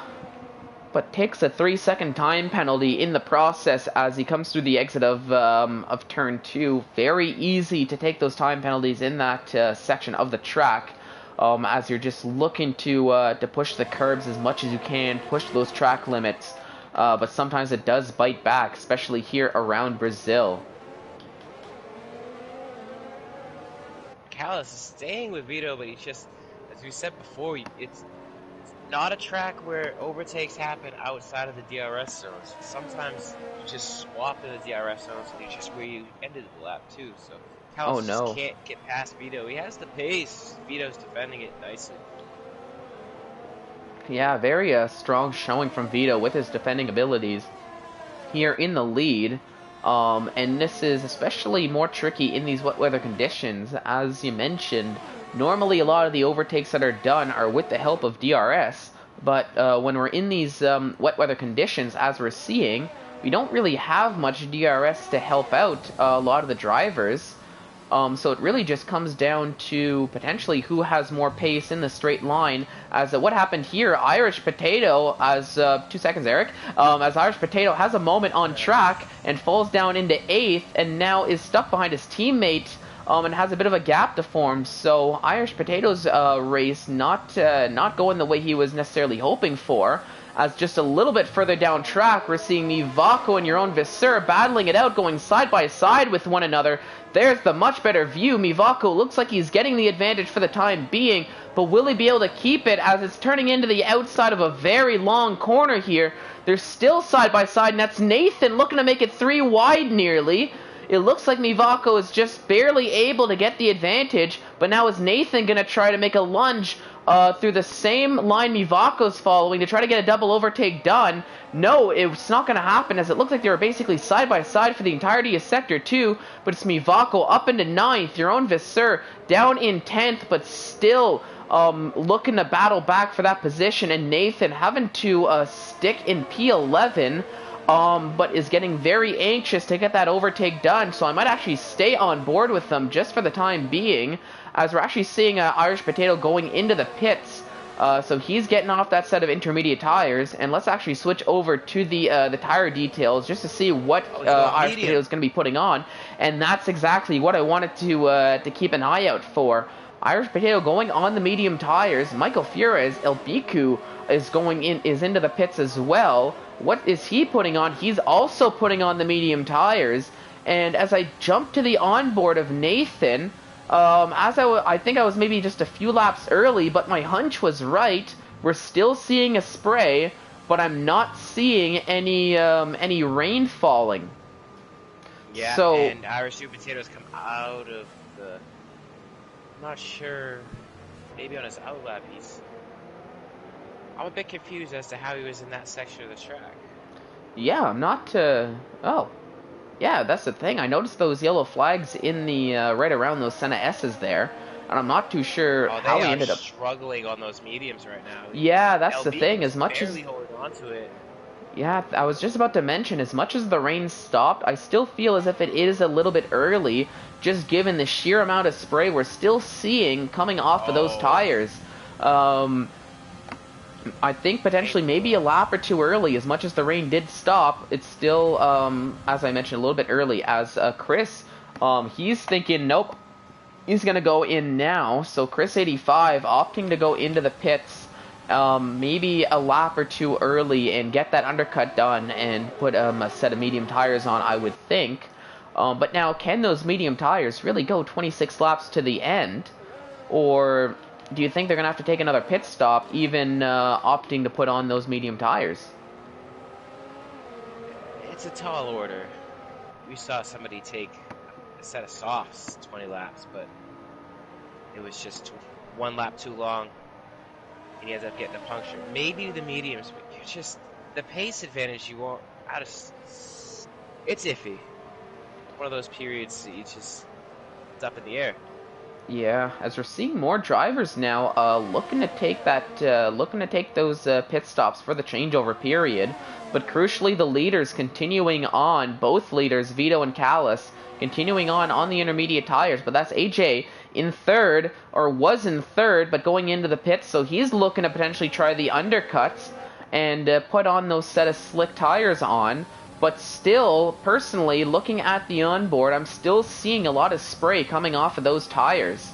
but takes a 3-second time penalty in the process as he comes through the exit of turn 2. Very easy to take those time penalties in that section of the track. As you're just looking to push the curbs as much as you can, push those track limits, but sometimes it does bite back, especially here around Brazil. Callis is staying with Vito, but he's just, as we said before, it's not a track where overtakes happen outside of the DRS zones. Sometimes you just swap in the DRS zones, and it's just where you ended the lap too. So Callis just can't get past Vito. He has the pace. Vito's defending it nicely. Yeah, very strong showing from Vito with his defending abilities here in the lead. And this is especially more tricky in these wet weather conditions. As you mentioned, normally a lot of the overtakes that are done are with the help of DRS, but when we're in these wet weather conditions, as we're seeing, we don't really have much DRS to help out a lot of the drivers. So it really just comes down to potentially who has more pace in the straight line. As what happened here, Irish Potato, as 2 seconds, Eric, as Irish Potato has a moment on track and falls down into 8th, and now is stuck behind his teammate, and has a bit of a gap to form. So Irish Potato's race not going the way he was necessarily hoping for. As just a little bit further down track, we're seeing Mivako and your own Visser battling it out, going side by side with one another. There's the much better view. Mivako looks like he's getting the advantage for the time being, but will he be able to keep it as it's turning into the outside of a very long corner here? They're still side by side, and that's Nathan looking to make it 3 wide nearly. It looks like Mivako is just barely able to get the advantage, but now is Nathan going to try to make a lunge through the same line Mivako's following to try to get a double overtake done? No, it's not going to happen, as it looks like they were basically side by side for the entirety of Sector 2, but it's Mivako up into 9th, your own Visser down in 10th, but still looking to battle back for that position, and Nathan having to stick in P11, but is getting very anxious to get that overtake done, so I might actually stay on board with them just for the time being, as we're actually seeing Irish Potato going into the pits. So he's getting off that set of intermediate tires, and let's actually switch over to the tire details just to see what Irish Potato is going to be putting on, and that's exactly what I wanted to keep an eye out for. Irish Potato going on the medium tires. Michael Fures, El Biku, is into the pits as well. What is he putting on? He's also putting on the medium tires. And as I jump to the onboard of Nathan, I think I was maybe just a few laps early, but my hunch was right. We're still seeing a spray, but I'm not seeing any rain falling. Yeah, so, and Irish Sweet Potatoes come out of the... I'm not sure. Maybe on his outlap I'm a bit confused as to how he was in that section of the track. Yeah, I'm not... Oh. Yeah, that's the thing. I noticed those yellow flags in the right around those Senna S's there, and I'm not too sure how he ended up struggling on those mediums right now. Yeah, that's the thing. As much as holding on to it. Yeah, I was just about to mention, as much as the rain stopped, I still feel as if it is a little bit early, just given the sheer amount of spray we're still seeing coming off of those tires. I think potentially maybe a lap or two early. As much as the rain did stop, it's still, as I mentioned, a little bit early. As Chris, he's thinking, nope, he's going to go in now. So Chris 85 opting to go into the pits, maybe a lap or two early, and get that undercut done and put a set of medium tires on, I would think. But now, can those medium tires really go 26 laps to the end? Or do you think they're going to have to take another pit stop, even opting to put on those medium tires? It's a tall order. We saw somebody take a set of softs 20 laps, but it was just 1 lap too long, and he ends up getting a puncture. Maybe the mediums, but you're just... the pace advantage you want out of... it's iffy. One of those periods that you just... it's up in the air. Yeah, as we're seeing more drivers now looking to take those pit stops for the changeover period, but crucially the leaders continuing on, both leaders, Vito and Callis, continuing on the intermediate tires, but that's AJ in third, or was in third, but going into the pits, so he's looking to potentially try the undercuts and put on those set of slick tires on. But still, personally, looking at the onboard, I'm still seeing a lot of spray coming off of those tires.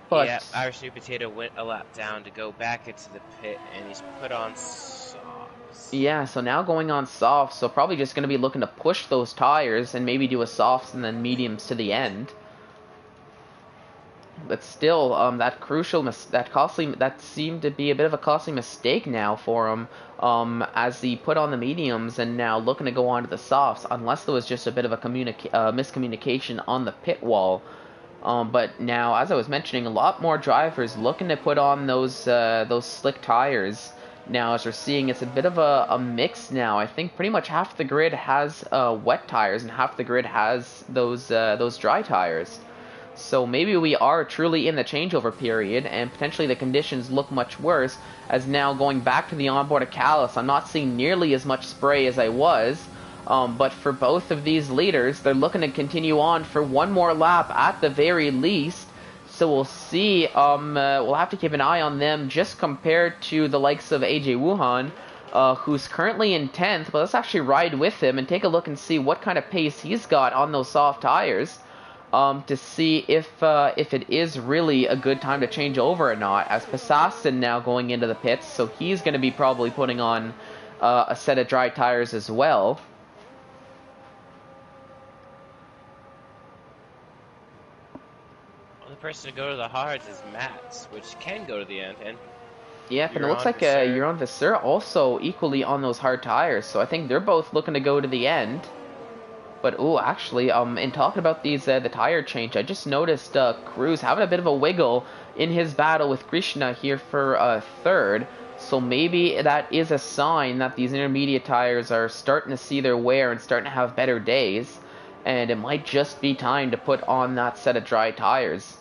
But yeah, Irish Sweet Potato went a lap down to go back into the pit, and he's put on softs. Yeah, so now going on softs, so probably just going to be looking to push those tires and maybe do a softs and then mediums to the end. But still, that seemed to be a bit of a costly mistake now for him, as he put on the mediums and now looking to go on to the softs, unless there was just a bit of a miscommunication on the pit wall. But now, as I was mentioning, a lot more drivers looking to put on those slick tires. now, as we're seeing, it's a bit of a mix now. I think pretty much half the grid has wet tires and half the grid has those dry tires. So maybe we are truly in the changeover period, and potentially the conditions look much worse, as now going back to the onboard of Callus, I'm not seeing nearly as much spray as I was, but for both of these leaders, they're looking to continue on for one more lap at the very least. So we'll see. We'll have to keep an eye on them just compared to the likes of AJ Wuhan, who's currently in 10th. But let's actually ride with him and take a look and see what kind of pace he's got on those soft tires, to see if it is really a good time to change over or not. As Passassin now going into the pits, so he's going to be probably putting on a set of dry tires as well. Person to go to the hards is Mats, which can go to the end. And yeah, and it looks like you're on Visser also equally on those hard tires, so I think they're both looking to go to the end. But oh, actually, in talking about these the tire change, I just noticed Cruz having a bit of a wiggle in his battle with Krishna here for third. So maybe that is a sign that these intermediate tires are starting to see their wear and starting to have better days, and it might just be time to put on that set of dry tires.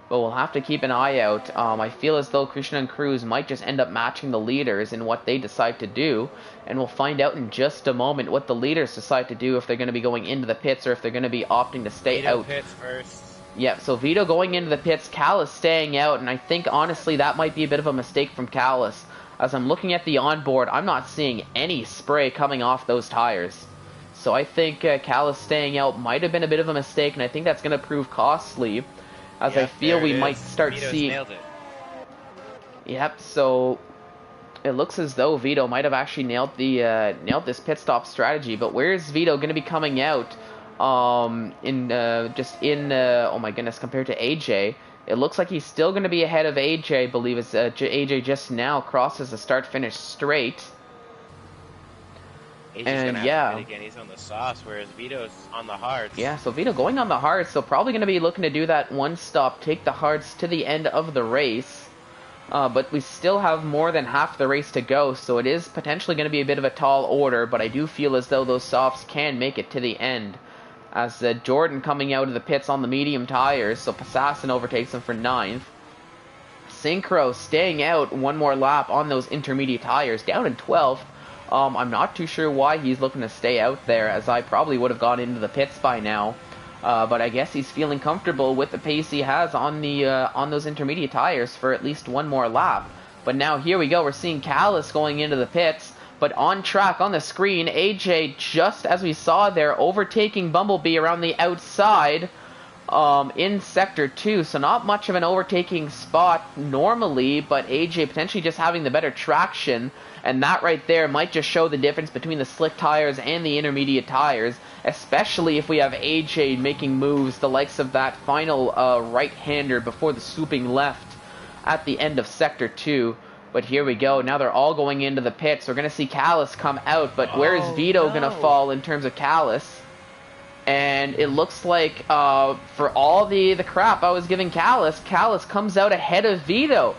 But we'll have to keep an eye out. I feel as though Krishna and Cruz might just end up matching the leaders in what they decide to do. And we'll find out in just a moment what the leaders decide to do, if they're going to be going into the pits or if they're going to be opting to stay out. Pits first. Yeah, so Vito going into the pits, Callus staying out. And I think, honestly, that might be a bit of a mistake from Callus. As I'm looking at the onboard, I'm not seeing any spray coming off those tires. So I think Callus staying out might have been a bit of a mistake, and I think that's going to prove costly. As I feel we might start seeing... Nailed it. Yep, so it looks as though Vito might have actually nailed this pit stop strategy. But where is Vito going to be coming out? Oh my goodness, compared to AJ, it looks like he's still going to be ahead of AJ. I believe as AJ just now crosses the start-finish straight. And yeah, again, he's on the sauce, whereas Vito's on the hards. Yeah, so Vito going on the hards, so probably going to be looking to do that one stop, take the hards to the end of the race. But we still have more than half the race to go, so it is potentially going to be a bit of a tall order, but I do feel as though those softs can make it to the end. As Jordan coming out of the pits on the medium tires, so Passassin overtakes him for 9th. Synchro staying out one more lap on those intermediate tires, down in 12th. I'm not too sure why he's looking to stay out there, as I probably would have gone into the pits by now. But I guess he's feeling comfortable with the pace he has on those intermediate tires for at least one more lap. But now here we go, we're seeing Callus going into the pits, but on track on the screen, AJ, just as we saw there, overtaking Bumblebee around the outside in Sector 2. So not much of an overtaking spot normally, but AJ potentially just having the better traction. And that right there might just show the difference between the slick tires and the intermediate tires, especially if we have AJ making moves, the likes of that final right-hander before the swooping left at the end of Sector 2. But here we go. Now they're all going into the pits. We're going to see Callus come out, but where is Vito going to fall in terms of Callus? And it looks like for all the crap I was giving Callus, Callus comes out ahead of Vito.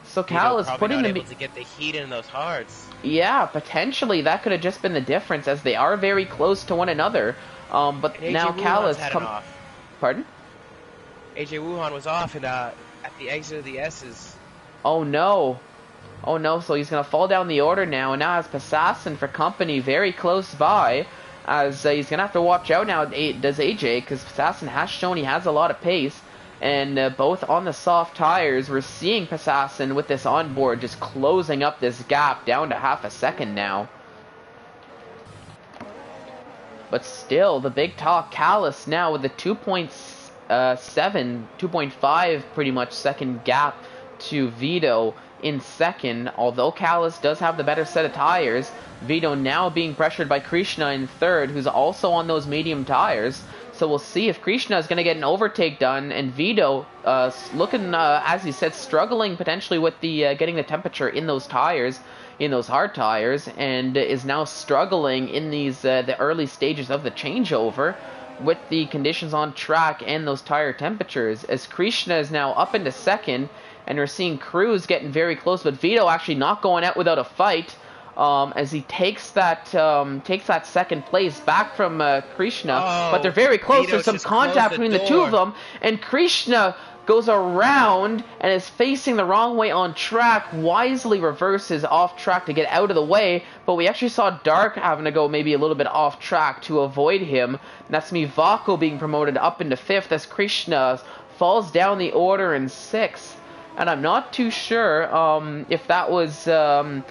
So Callus putting able to get the heat in those hards. Yeah, potentially that could have just been the difference, as they are very close to one another. But now Callus off. Pardon? AJ Wuhan was off and at the exit of the S's. Oh no. Oh no, so he's gonna fall down the order now, and now has Passassin for company very close by, as he's gonna have to watch out now, does AJ, because Passassin has shown he has a lot of pace. And both on the soft tires, we're seeing Passassin with this onboard just closing up this gap down to half a second now. But still, the big talk, Callus now with a 2.5 pretty much second gap to Vito in second. Although Callus does have the better set of tires, Vito now being pressured by Krishna in third, who's also on those medium tires. So we'll see if Krishna is going to get an overtake done, and Vito looking, as he said, struggling potentially with the getting the temperature in those tires, in those hard tires, and is now struggling in these the early stages of the changeover. with the conditions on track and those tire temperatures, as Krishna is now up into second, and we're seeing Cruz getting very close, but Vito actually not going out without a fight, as he takes that second place back from Krishna. But they're very close. Vito There's some just contact closed the between the two of door. them, and Krishna goes around and is facing the wrong way on track, wisely reverses off track to get out of the way, but we actually saw Dark having to go maybe a little bit off track to avoid him. And that's Mivako being promoted up into 5th as Krishna falls down the order in 6th. And I'm not too sure if that was a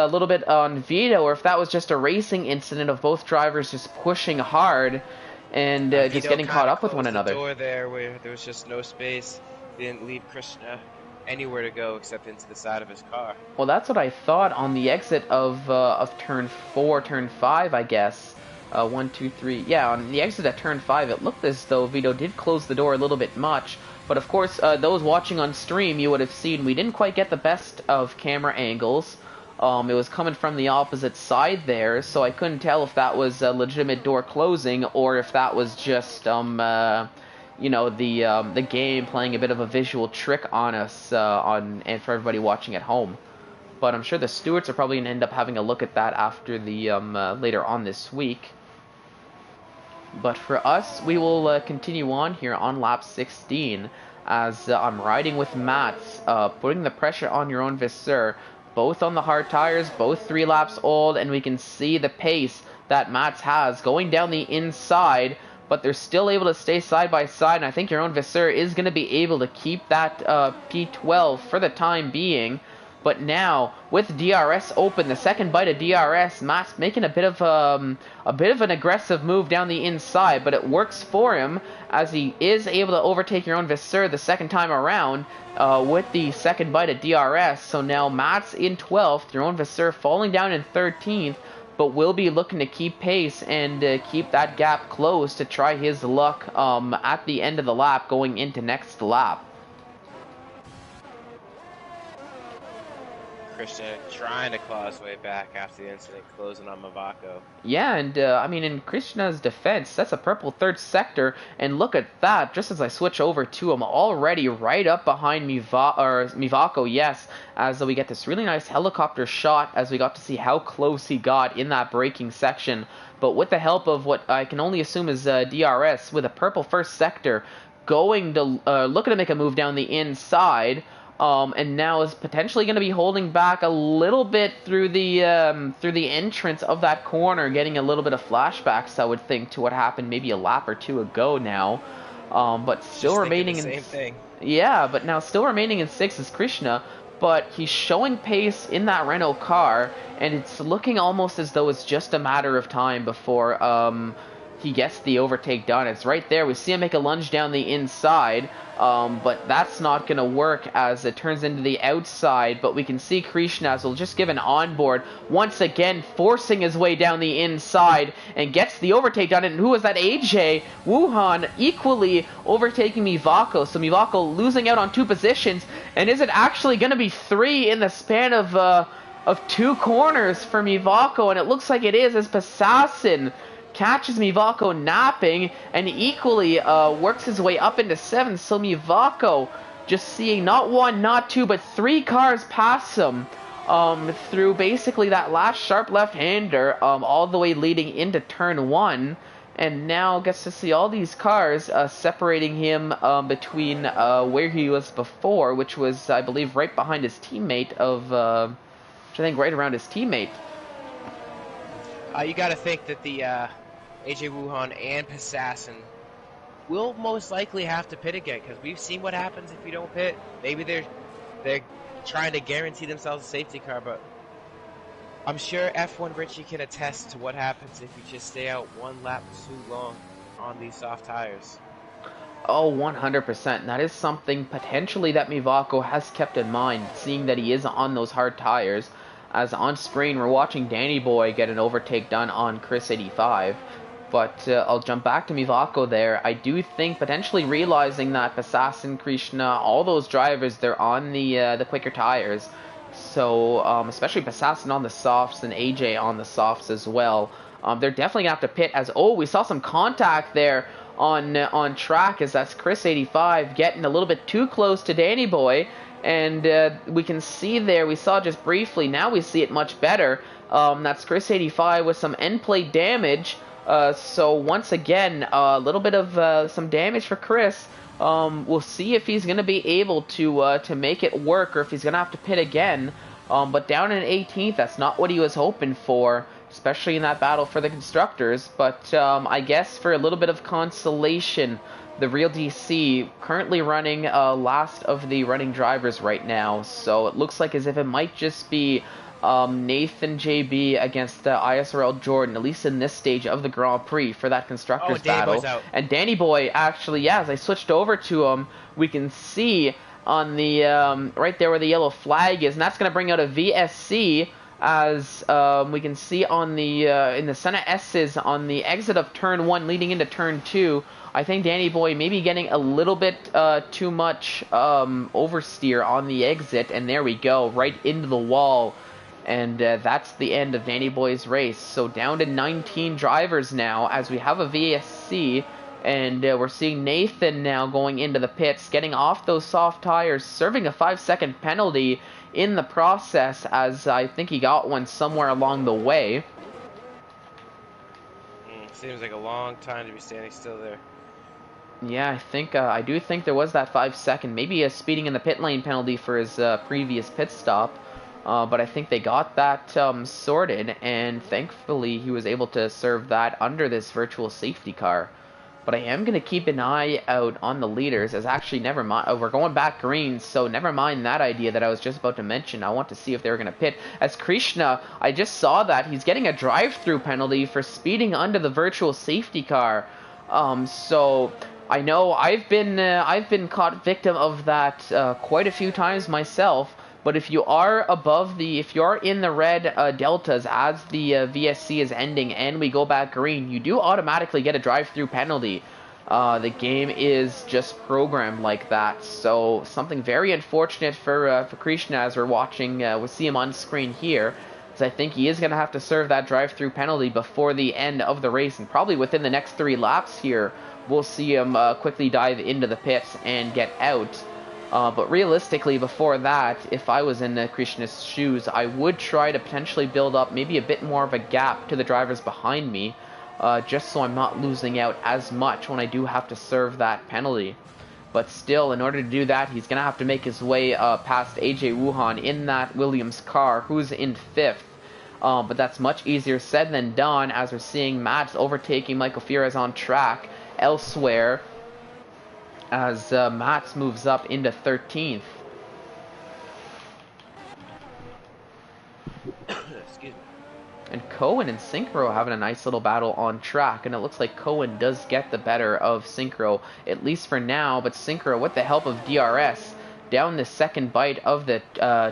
little bit on Vito, or if that was just a racing incident of both drivers just pushing hard and just getting caught up with one another. The door there where there was just no space. He didn't leave Krishna anywhere to go except into the side of his car. Well, that's what I thought on the exit of turn 4, turn 5, I guess. 1, 2, 3. Yeah, on the exit at turn 5, it looked as though Vito did close the door a little bit much. But of course, those watching on stream, you would have seen we didn't quite get the best of camera angles. It was coming from the opposite side there, so I couldn't tell if that was a legitimate door closing or if that was just, you know, the game playing a bit of a visual trick on us, and for everybody watching at home. But I'm sure the stewards are probably going to end up having a look at that after the later on this week. But for us, we will continue on here on lap 16 as I'm riding with Mats, putting the pressure on your own Visser. Both on the hard tires, both 3 laps old, and we can see the pace that Mats has going down the inside, but they're still able to stay side by side, and I think your own Visser is going to be able to keep that P12 for the time being. But now, with DRS open, the second bite of DRS, Mats making a bit of an aggressive move down the inside, but it works for him as he is able to overtake your own Visser the second time around with the second bite of DRS. So now Mats in 12th, your own Visser falling down in 13th, but will be looking to keep pace and keep that gap close to try his luck at the end of the lap going into next lap. Krishna trying to claw his way back after the incident, closing on Mivako. Yeah, and I mean, in Krishna's defense, that's a purple 3rd sector, and look at that, just as I switch over to him, already right up behind Mivako, yes, as we get this really nice helicopter shot as we got to see how close he got in that braking section. But with the help of what I can only assume is DRS, with a purple 1st sector, going to looking to make a move down the inside, and now is potentially going to be holding back a little bit through the entrance of that corner, getting a little bit of flashbacks, I would think, to what happened maybe a lap or 2 ago now. But still Just remaining the in same thing. Yeah, but now still remaining in 6th is Krishna, but he's showing pace in that Renault car, and it's looking almost as though it's just a matter of time before he gets the overtake done. It's right there. We see him make a lunge down the inside, but that's not going to work as it turns into the outside. But we can see Krishna as will just give an onboard, once again forcing his way down the inside and gets the overtake done. And who was that? AJ Wuhan equally overtaking Mivako. So Mivako losing out on 2 positions. And is it actually going to be 3 in the span of 2 corners for Mivako? And it looks like it is, as Passassin catches Mivako napping and equally works his way up into 7th. So Mivako just seeing not 1, not 2, but 3 cars pass him through basically that last sharp left-hander all the way leading into turn 1. And now gets to see all these cars separating him between where he was before, which was, I believe, right behind his teammate which I think right around his teammate. You got to think that the AJ Wuhan and Passassin will most likely have to pit again, because we've seen what happens if you don't pit. Maybe they're trying to guarantee themselves a safety car, but I'm sure F1 Richie can attest to what happens if you just stay out 1 lap too long on these soft tires. Oh, 100%. That is something potentially that Mivako has kept in mind, seeing that he is on those hard tires. As on screen, we're watching Danny Boy get an overtake done on Chris 85. But I'll jump back to Mivako there. I do think potentially realizing that Passassin, Krishna, all those drivers, they're on the quicker tires. So, especially Passassin on the softs and AJ on the softs as well. They're definitely going to have to pit as, we saw some contact there on track, as that's Chris85 getting a little bit too close to Danny Boy. And we can see there, we saw just briefly, now we see it much better. That's Chris85 with some end plate damage. So once again, a little bit of some damage for Chris. We'll see if he's going to be able to make it work, or if he's going to have to pit again. But down in 18th, that's not what he was hoping for, especially in that battle for the constructors. But I guess for a little bit of consolation, the Real DC currently running last of the running drivers right now. So it looks like as if it might just be Nathan JB against ISRL Jordan, at least in this stage of the Grand Prix for that constructors battle. And Danny Boy, actually, yeah, as I switched over to him, we can see on the right there where the yellow flag is, and that's going to bring out a VSC, as we can see on the in the center S's on the exit of turn 1 leading into turn 2. I think Danny Boy maybe getting a little bit too much oversteer on the exit, and there we go, right into the wall. And that's the end of Danny Boy's race. So down to 19 drivers now, as we have a VSC, and we're seeing Nathan now going into the pits, getting off those soft tires, serving a 5-second penalty in the process, as I think he got one somewhere along the way. Seems like a long time to be standing still there. Yeah, I do think there was that 5-second, maybe a speeding in the pit lane penalty for his previous pit stop. But I think they got that sorted, and thankfully he was able to serve that under this virtual safety car. But I am going to keep an eye out on the leaders, as actually, never mind, we're going back green, so never mind that idea that I was just about to mention. I want to see if they were going to pit. As Krishna, I just saw that he's getting a drive-through penalty for speeding under the virtual safety car. So I know I've been caught victim of that quite a few times myself. But if you are if you are in the red deltas as the VSC is ending and we go back green, you do automatically get a drive-through penalty. The game is just programmed like that. So something very unfortunate for Krishna, as we're watching. We see him on screen here, as I think he is going to have to serve that drive-through penalty before the end of the race, and probably within the next 3 laps here, we'll see him quickly dive into the pits and get out. But realistically, before that, if I was in Krishna's shoes, I would try to potentially build up maybe a bit more of a gap to the drivers behind me, just so I'm not losing out as much when I do have to serve that penalty. But still, in order to do that, he's going to have to make his way past AJ Wuhan in that Williams car, who's in 5th. But that's much easier said than done, as we're seeing Mats overtaking Michael Fierez on track elsewhere, as Mats moves up into 13th. Excuse me. And Cohen and Synchro having a nice little battle on track, and it looks like Cohen does get the better of Synchro, at least for now. But Synchro, with the help of DRS, down the second bite of the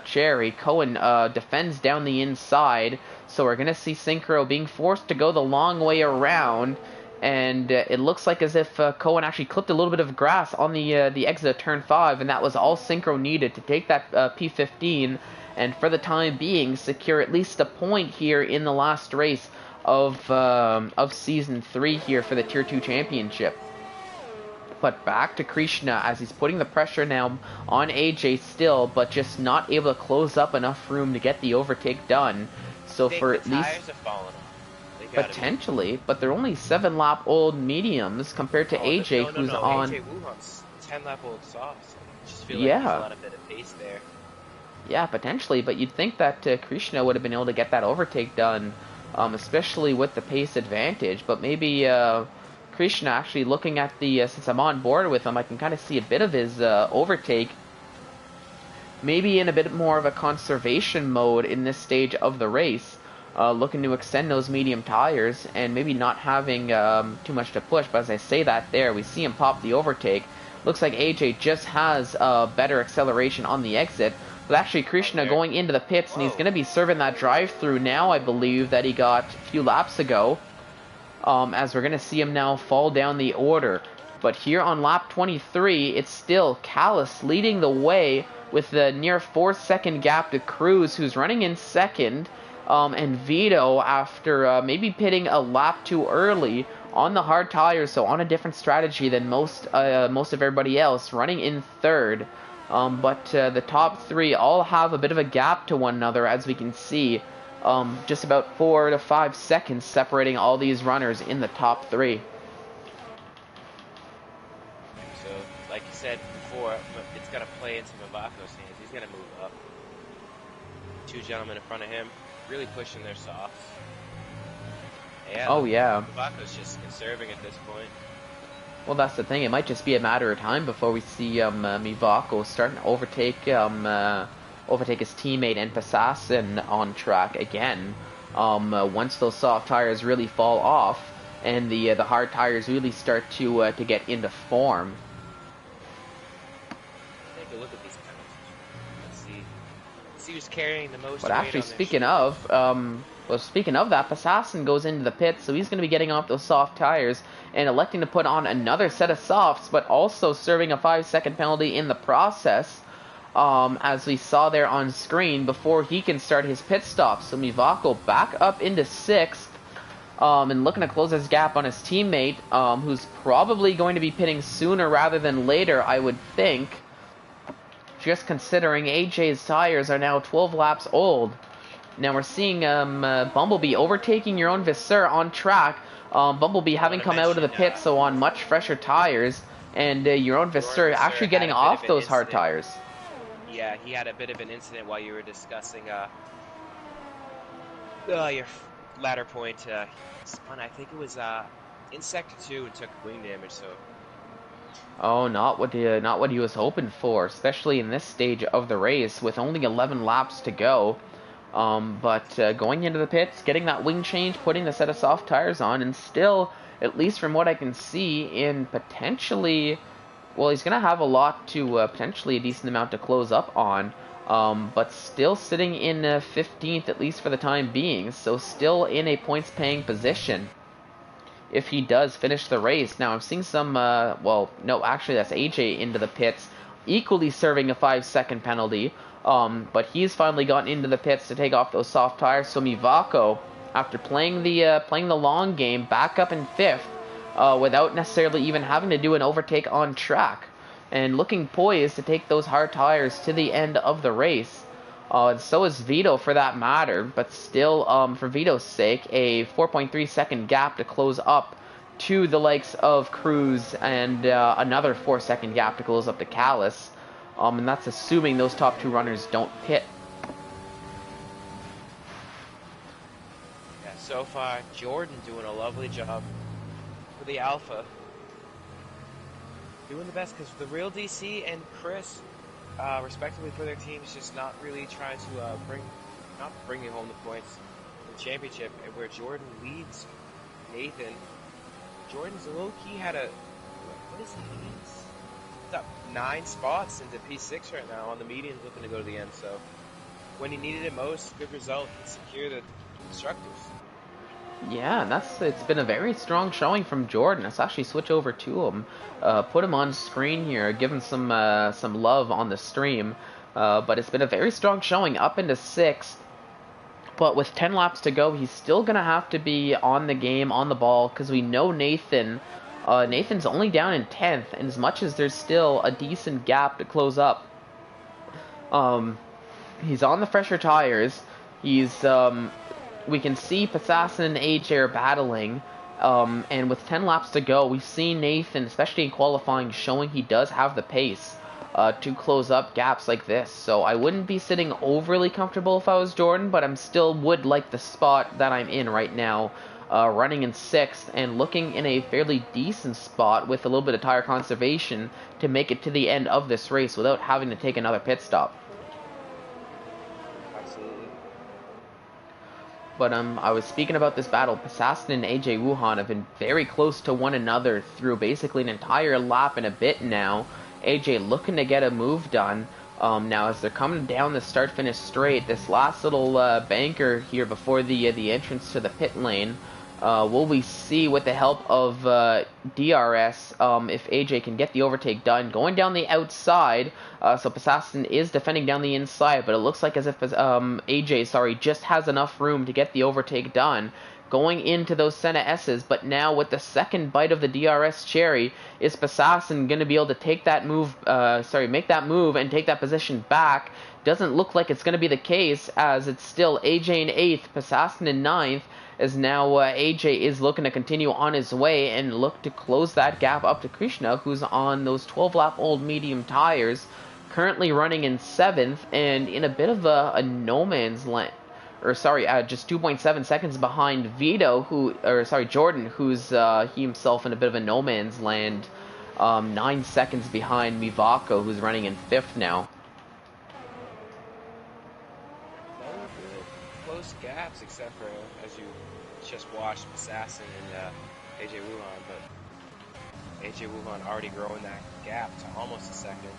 cherry, Cohen defends down the inside, so we're going to see Synchro being forced to go the long way around. And it looks like as if Cohen actually clipped a little bit of grass on the exit of turn 5, and that was all Synchro needed to take that P15, and for the time being secure at least a point here in the last race of Season 3 here for the Tier 2 Championship. But back to Krishna, as he's putting the pressure now on AJ still, but just not able to close up enough room to get the overtake done. So for at least... tires have fallen off. Potentially, but they're only 7-lap-old mediums compared to AJ, who's on... AJ Wuhan's 10-lap-old softs. I just feel like yeah. there's a lot of bit of pace there. Yeah, potentially, but you'd think that Krishna would have been able to get that overtake done, especially with the pace advantage. But maybe Krishna, actually looking at the... since I'm on board with him, I can kind of see a bit of his overtake. Maybe in a bit more of a conservation mode in this stage of the race. Looking to extend those medium tires and maybe not having too much to push. But as I say that there, we see him pop the overtake. Looks like AJ just has better acceleration on the exit. But actually Krishna going into the pits, and he's going to be serving that drive-through now, I believe, that he got a few laps ago. As we're going to see him now fall down the order. But here on lap 23, it's still Callis leading the way with the near 4-second gap to Cruz, who's running in second. And Vito, after maybe pitting a lap too early on the hard tires, so on a different strategy than most of everybody else, running in third. But the top three all have a bit of a gap to one another, as we can see. Just about 4 to 5 seconds separating all these runners in the top three. So, like you said before, it's got to play into Mivaco's hands. He's going to move up. Two gentlemen in front of him, really pushing their softs. Yeah, oh, yeah. Mivaco's just conserving at this point. Well, that's the thing. It might just be a matter of time before we see Mivako starting to overtake his teammate and Passassin on track again. Once those soft tires really fall off and the hard tires really start to get into form. Take a look at these penalties. Let's see who's carrying the most. But actually, speaking of that, Passassin goes into the pit, so he's going to be getting off those soft tires and electing to put on another set of softs, but also serving a 5-second penalty in the process, as we saw there on screen, before he can start his pit stop. So Mivako back up into 6th, and looking to close his gap on his teammate, who's probably going to be pitting sooner rather than later, I would think, just considering AJ's tires are now 12 laps old. Now we're seeing Bumblebee overtaking your own Visser on track. Bumblebee having come out of the pit, so on much fresher tires, and your own Visser actually getting off those hard tires. Yeah, he had a bit of an incident while you were discussing your ladder point. Spun, I think it was in sector 2 and took wing damage. So. Oh, not what he was hoping for, especially in this stage of the race with only 11 laps to go. But going into the pits, getting that wing change, putting the set of soft tires on, and still, at least from what I can see, in potentially, well, he's going to have a lot to, potentially a decent amount to close up on, but still sitting in 15th, at least for the time being, so still in a points-paying position if he does finish the race. Now, I'm seeing some, well, no, actually, that's AJ into the pits, equally serving a 5-second penalty. But he's finally gotten into the pits to take off those soft tires. So Mivako, after playing the long game, back up in 5th, without necessarily even having to do an overtake on track, and looking poised to take those hard tires to the end of the race. And so is Vito, for that matter. But still, for Vito's sake, a 4.3 second gap to close up to the likes of Cruz, and another 4-second gap to close up to Callis. And that's assuming those top 2 runners don't pit. Yeah, so far, Jordan doing a lovely job for the Alpha. Doing the best, because the real DC and Chris, respectively for their teams, just not really trying to bringing home the points in the championship, and where Jordan leads Nathan. Jordan's low-key had a, what is he? He's up 9 spots into P6 right now on the medians, looking to go to the end. So when he needed it most, good result. He secured the constructors. Yeah, and it's been a very strong showing from Jordan. Let's actually switch over to him, put him on screen here, give him some love on the stream. But it's been a very strong showing, up into 6th. But with 10 laps to go, he's still gonna have to be on the game, on the ball, because we know Nathan's only down in 10th, and as much as there's still a decent gap to close up, he's on the fresher tires. We can see Passassin and AJ are battling, and with 10 laps to go, we've seen Nathan, especially in qualifying, showing he does have the pace to close up gaps like this. So I wouldn't be sitting overly comfortable if I was Jordan, but I'm still would like the spot that I'm in right now, running in 6th and looking in a fairly decent spot with a little bit of tire conservation to make it to the end of this race without having to take another pit stop. Absolutely. But I was speaking about this battle. Passassin and AJ Wuhan have been very close to one another through basically an entire lap and a bit now. AJ looking to get a move done. Now as they're coming down the start-finish straight, this last little banker here before the entrance to the pit lane, Will we see, with the help of DRS, if AJ can get the overtake done? Going down the outside, so Passassin is defending down the inside, but it looks like as if AJ, just has enough room to get the overtake done. Going into those Senna S's, but now with the second bite of the DRS cherry, is Passassin going to be able to take that move, make that move and take that position back? Doesn't look like it's going to be the case, as it's still AJ in 8th, Passassin in 9th, as now AJ is looking to continue on his way and look to close that gap up to Krishna, who's on those 12-lap-old medium tires, currently running in 7th and in a bit of a no man's land. Just 2.7 seconds behind Jordan, who's he himself in a bit of a no man's land. 9 seconds behind Mivako, who's running in 5th now. No real close gaps, except for, as you just watched, Assassin and AJ Wuhan, but AJ Wuhan already growing that gap to almost a second.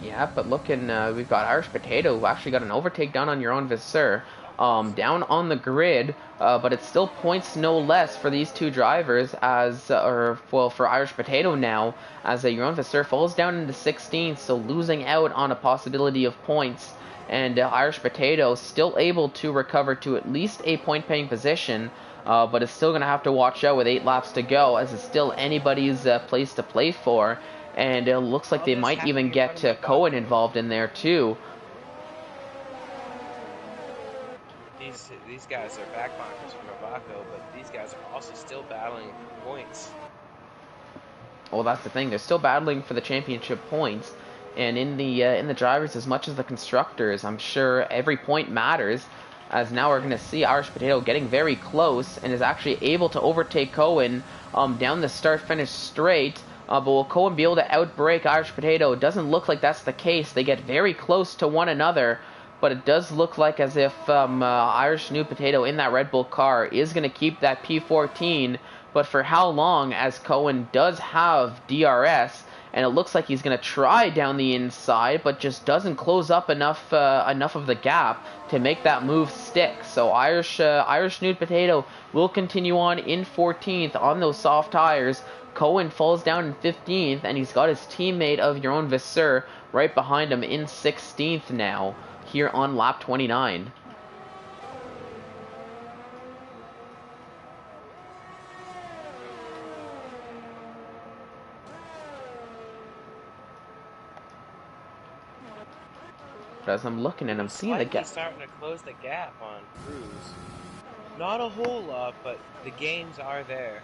Yeah, but looking, we've got Irish Potato, who actually got an overtake done on your own Visser, down on the grid, but it's still points no less for these two drivers, for Irish Potato now, as your own Visser falls down into 16th, so losing out on a possibility of points, and Irish Potato still able to recover to at least a point-paying position, but is still going to have to watch out with 8 laps to go, as it's still anybody's place to play for. And it looks like they might even get Cohen involved in there too. These guys are backbunkers from Mivako, but these guys are also still battling points. Well, that's the thing; they're still battling for the championship points, and in the drivers as much as the constructors, I'm sure every point matters. As now we're going to see Irish Potato getting very close and is actually able to overtake Cohen down the start-finish straight. But will Cohen be able to outbrake Irish Potato? It doesn't look like that's the case. They get very close to one another, but it does look like as if Irish New Potato in that Red Bull car is going to keep that P14, but for how long, as Cohen does have DRS, and it looks like he's going to try down the inside, but just doesn't close up enough of the gap to make that move stick. So Irish New Potato will continue on in 14th on those soft tires. Cohen falls down in 15th, and he's got his teammate of your own Visser right behind him in 16th now, here on lap 29. But as I'm looking and I'm seeing the gap, starting to close the gap on Cruz. Not a whole lot, but the gains are there.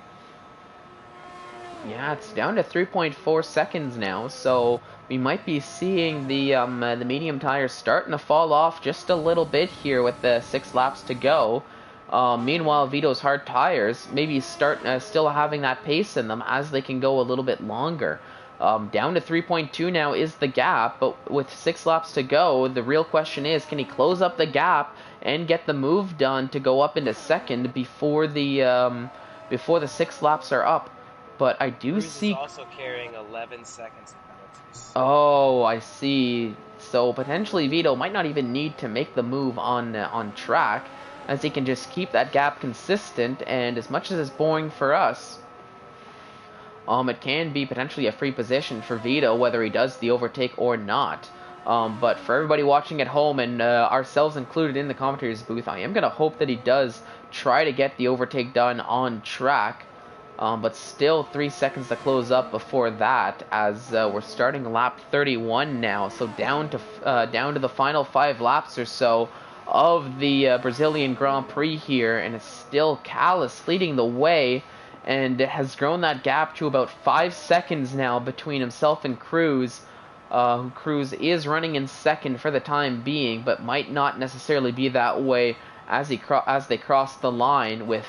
Yeah, it's down to 3.4 seconds now, so we might be seeing the medium tires starting to fall off just a little bit here with the 6 laps to go. Meanwhile, Vito's hard tires maybe start still having that pace in them as they can go a little bit longer. Down to 3.2 now is the gap, but with 6 laps to go, the real question is, can he close up the gap and get the move done to go up into second before the 6 laps are up? But I do Cruz see. Is also carrying 11 seconds of penalties. Oh, I see. So potentially Vito might not even need to make the move on track, as he can just keep that gap consistent. And as much as it's boring for us, it can be potentially a free position for Vito, whether he does the overtake or not. But for everybody watching at home, and ourselves included in the commentator's booth, I am going to hope that he does try to get the overtake done on track. But still 3 seconds to close up before that, as we're starting lap 31 now. So down to the final 5 laps or so of the Brazilian Grand Prix here, and it's still Callis leading the way, and has grown that gap to about 5 seconds now between himself and Cruz. Cruz is running in second for the time being, but might not necessarily be that way as they cross the line, with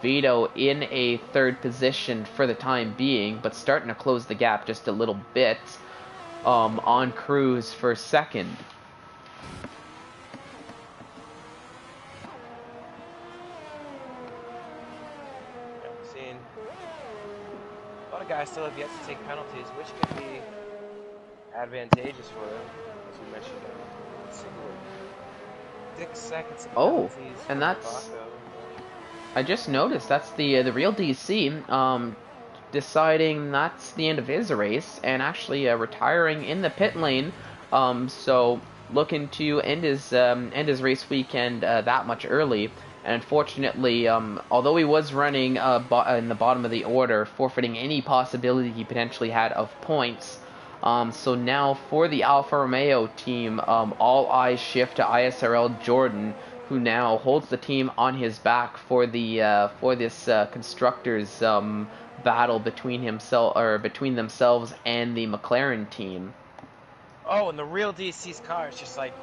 Vito in a 3rd position for the time being, but starting to close the gap just a little bit on Cruz for 2nd. Seeing a lot of guys still have yet to take penalties, which could be advantageous for them, as we mentioned. 6 seconds of Oh, penalties and for that's, Mivako. I just noticed that's the real DC deciding that's the end of his race and actually retiring in the pit lane. So looking to end his race weekend that much early. And unfortunately, although he was running in the bottom of the order, forfeiting any possibility he potentially had of points. So now for the Alfa Romeo team, all eyes shift to ISRL Jordan, who now holds the team on his back for this constructors battle between between themselves and the McLaren team. Oh, and the real DC's car is just like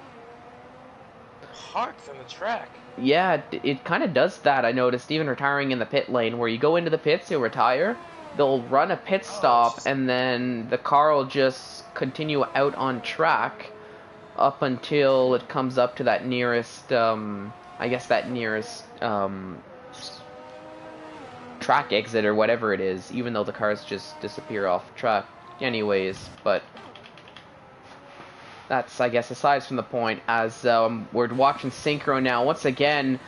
parked on the track. Yeah, it kind of does that. I noticed even retiring in the pit lane, where you go into the pits, you'll retire, they'll run a pit Oh, it's stop, just and then the car will just continue out on track up until it comes up to that nearest, I guess that nearest track exit or whatever it is, even though the cars just disappear off track anyways. But that's, I guess, aside from the point, as we're watching Synchro now, once again,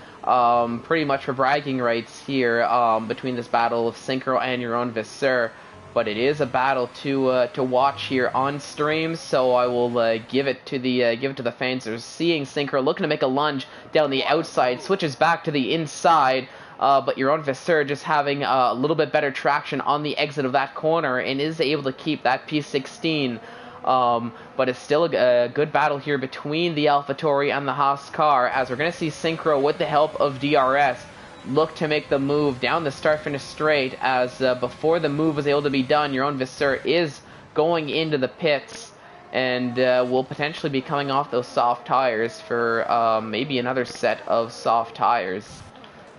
pretty much for bragging rights here between this battle of Synchro and your own Visser. But it is a battle to watch here on stream, so I will give it to the fans. They're seeing Synchro looking to make a lunge down the outside, switches back to the inside, but your own Visser just having a little bit better traction on the exit of that corner and is able to keep that P16. But it's still a good battle here between the AlphaTauri and the Haas car, as we're going to see Synchro, with the help of DRS, look to make the move down the start-finish straight, as before the move was able to be done, your own Visser is going into the pits, and will potentially be coming off those soft tires for maybe another set of soft tires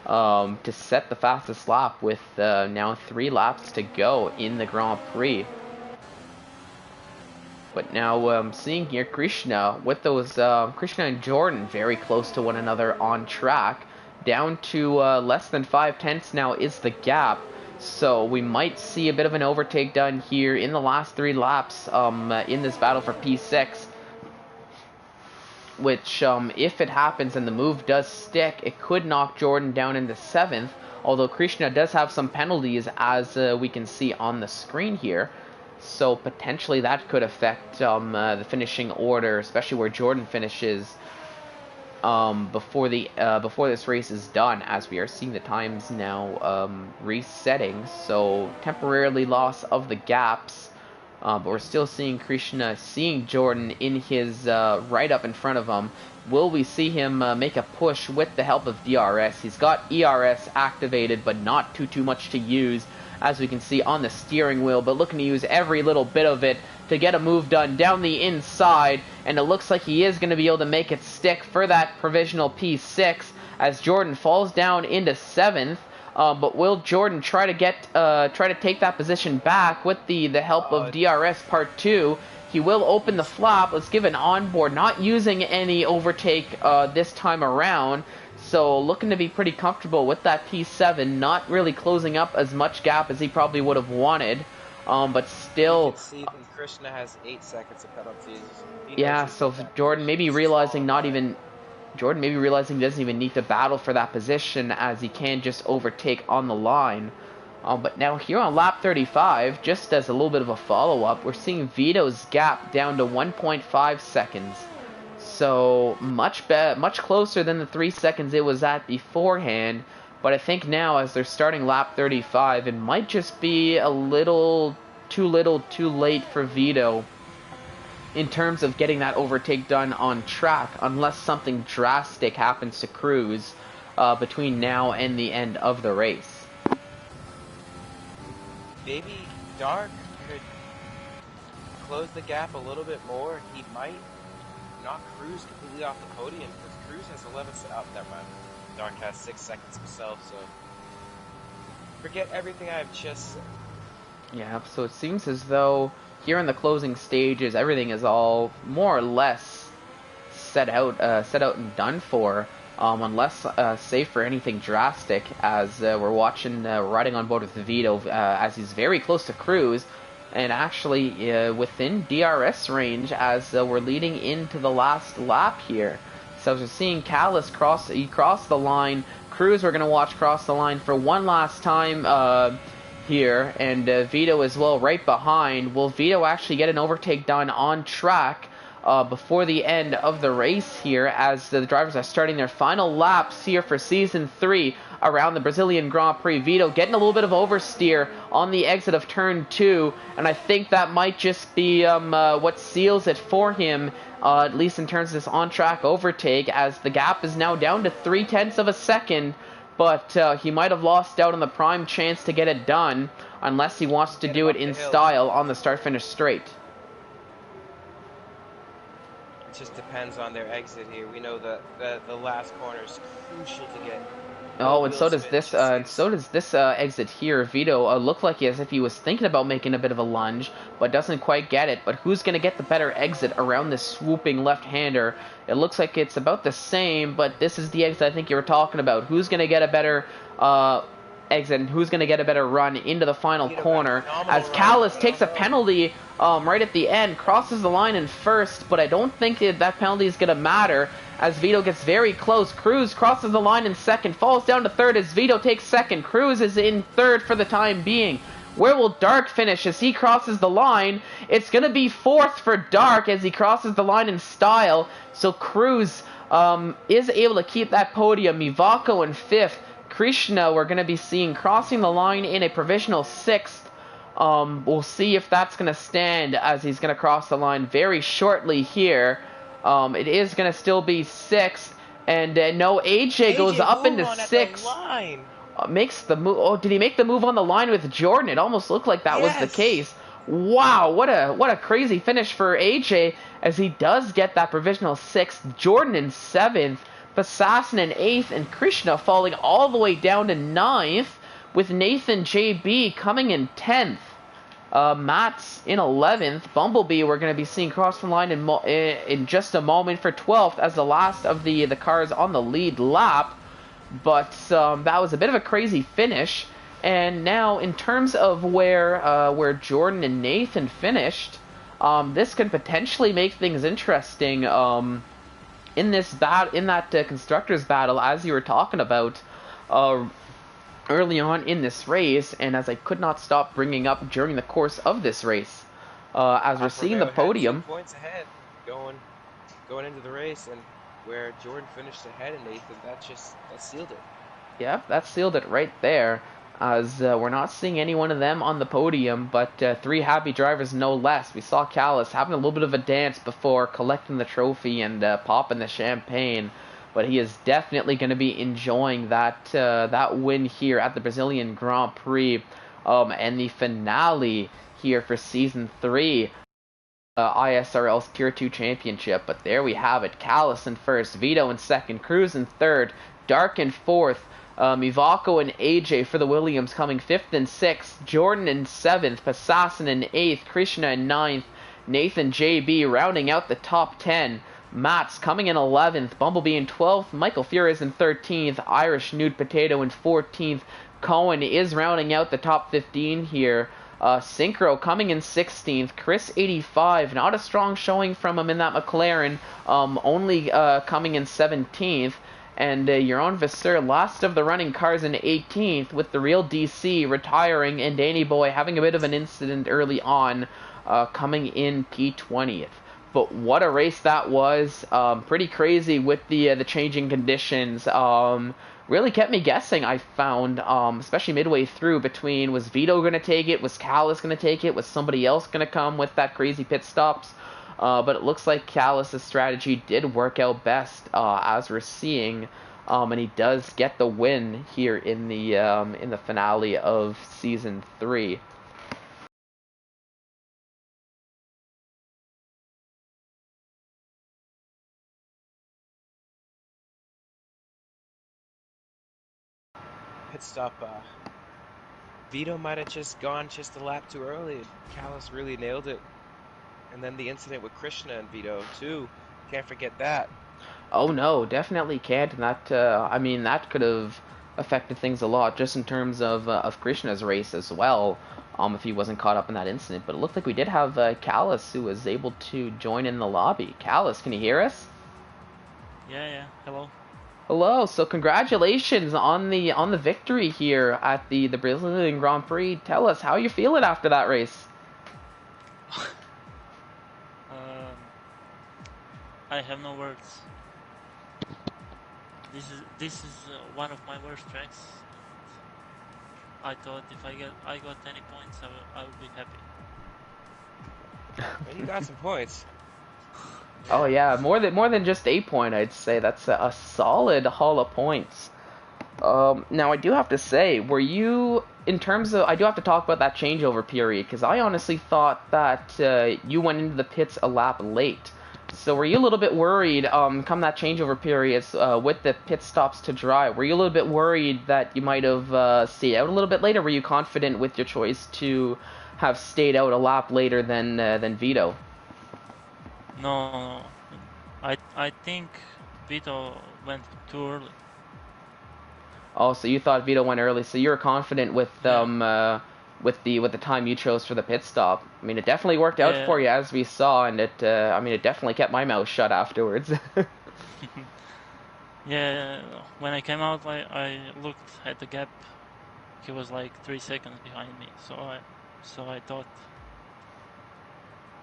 to set the fastest lap with now 3 laps to go in the Grand Prix. But now seeing here Krishna with those Krishna and Jordan very close to one another on track, down to less than 5/10 now is the gap. So we might see a bit of an overtake done here in the last 3 laps in this battle for P6. Which, if it happens and the move does stick, it could knock Jordan down into 7th. Although Krishna does have some penalties, as we can see on the screen here. So potentially that could affect the finishing order, especially where Jordan finishes before this race is done, as we are seeing the times now resetting. So temporarily loss of the gaps, but we're still seeing Krishna seeing Jordan in his right up in front of him. Will we see him make a push with the help of DRS? He's got ERS activated, but not too much to use, as we can see on the steering wheel, but looking to use every little bit of it to get a move done down the inside, and it looks like he is going to be able to make it stick for that provisional P6, as Jordan falls down into 7th. But will Jordan try to take that position back with the help of DRS Part 2? He will open the flap. Let's give an onboard, not using any overtake this time around. So looking to be pretty comfortable with that P7, not really closing up as much gap as he probably would have wanted. But still, you can see that Krishna has 8 seconds of penalties. Yeah, so Jordan maybe realizing Jordan maybe realizing he doesn't even need to battle for that position, as he can just overtake on the line. But now here on lap 35, just as a little bit of a follow-up, we're seeing Vito's gap down to 1.5 seconds. So much closer than the 3 seconds it was at beforehand. But I think now, as they're starting lap 35, it might just be a little too late for Vito in terms of getting that overtake done on track, unless something drastic happens to Cruz between now and the end of the race. Maybe Dark could close the gap a little bit more. He might knock Cruz completely off the podium, because Cruz has 11 never mind. Dark has 6 seconds himself, so forget everything I've just said. Yeah, so it seems as though here in the closing stages, everything is all more or less set out and done for, unless save for anything drastic, as we're watching riding on board with Vito as he's very close to Cruz, and actually within DRS range, as we're leading into the last lap here. So we're seeing Callis cross the line. Cruz we're going to watch cross the line for one last time here, and Vito as well right behind. Will Vito actually get an overtake done on track before the end of the race here, as the drivers are starting their final laps here for Season 3 around the Brazilian Grand Prix? Vito getting a little bit of oversteer on the exit of Turn 2, and I think that might just be what seals it for him, at least in terms of this on-track overtake, as the gap is now down to 0.3 of a second, but he might have lost out on the prime chance to get it done, unless he wants to do it in style on the start-finish straight. It just depends on their exit here. We know that the last corner is crucial to get. Oh, and so does this. Exit here. Vito looked like as if he was thinking about making a bit of a lunge, but doesn't quite get it. But who's going to get the better exit around this swooping left-hander? It looks like it's about the same, but this is the exit I think you were talking about. Who's going to get a better exit, and who's going to get a better run into the final corner, as Callis takes a penalty right at the end, crosses the line in first, but I don't think that penalty is going to matter, as Vito gets very close. Cruz crosses the line in second, falls down to third as Vito takes second. Cruz is in third for the time being. Where will Dark finish as he crosses the line? It's going to be fourth for Dark as he crosses the line in style, so Cruz is able to keep that podium. Mivako in fifth. Krishna we're going to be seeing crossing the line in a provisional sixth. We'll see if that's going to stand, as he's going to cross the line very shortly here. It is going to still be sixth, and no, AJ goes up into sixth. Makes the move. Oh, did he make the move on the line with Jordan? It almost looked like that was the case. Wow, what a crazy finish for AJ, as he does get that provisional sixth. Jordan in seventh. Assassin in 8th, and Krishna falling all the way down to 9th, with Nathan JB coming in 10th. Matt's in 11th. Bumblebee we're going to be seeing cross the line in just a moment for 12th, as the last of the cars on the lead lap. But that was a bit of a crazy finish. And now in terms of where Jordan and Nathan finished, this could potentially make things interesting. In that constructors battle, as you were talking about early on in this race, and as I could not stop bringing up during the course of this race, as we're seeing the podium, points ahead going into the race, and where Jordan finished ahead of Nathan, that sealed it. Yeah, that sealed it right there, as we're not seeing any one of them on the podium, but three happy drivers no less. We saw Callis having a little bit of a dance before collecting the trophy and popping the champagne, but he is definitely going to be enjoying that win here at the Brazilian Grand Prix, and the finale here for Season 3. ISRL's Tier 2 Championship. But there we have it. Callis in first, Vito in second, Cruz in third, Dark in fourth, Mivako and AJ for the Williams coming 5th and 6th, Jordan in 7th, Assassin in 8th, Krishna in 9th, Nathan JB rounding out the top 10, Mats coming in 11th, Bumblebee in 12th, Michael Furious in 13th, Irish Nude Potato in 14th, Cohen is rounding out the top 15 here, Synchro coming in 16th, Chris 85, not a strong showing from him in that McLaren, only coming in 17th, and Jeroen Visser, last of the running cars, in 18th, with the real DC retiring, and Danny Boy having a bit of an incident early on, coming in P20th. But what a race that was. Pretty crazy with the changing conditions. Really kept me guessing, I found, especially midway through, between was Vito going to take it, was Callis going to take it, was somebody else going to come with that crazy pit stops. But it looks like Callis' strategy did work out best, as we're seeing, and he does get the win here in the finale of Season 3. Pit stop. Vito might have just gone just a lap too early. Callis really nailed it. And then the incident with Krishna and Vito too. Can't forget that. Oh no, definitely can't. And that that could have affected things a lot, just in terms of Krishna's race as well. If he wasn't caught up in that incident. But it looked like we did have Callis, who was able to join in the lobby. Callis, can you hear us? Yeah. Hello. Hello. So congratulations on the victory here at the Brazilian Grand Prix. Tell us how you feeling after that race. um, I have no words. This is one of my worst tracks. I thought if I got any points, I will be happy. And you got some points. Oh Yeah. yeah, more than just 8 point, I'd say that's a solid haul of points. Now I do have to say, were you in terms of I do have to talk about that changeover period because I honestly thought that you went into the pits a lap late. So were you a little bit worried, come that changeover period with the pit stops to dry? Were you a little bit worried that you might have stayed out a little bit later? Were you confident with your choice to have stayed out a lap later than Vito? No. I think Vito went too early. Oh, so you thought Vito went early, so you were confident Yeah. with the time you chose for the pit stop. I mean, it definitely worked out Yeah. for you as we saw, and it definitely kept my mouth shut afterwards. Yeah. When I came out, I looked at the gap. He was like 3 seconds behind me. So I thought,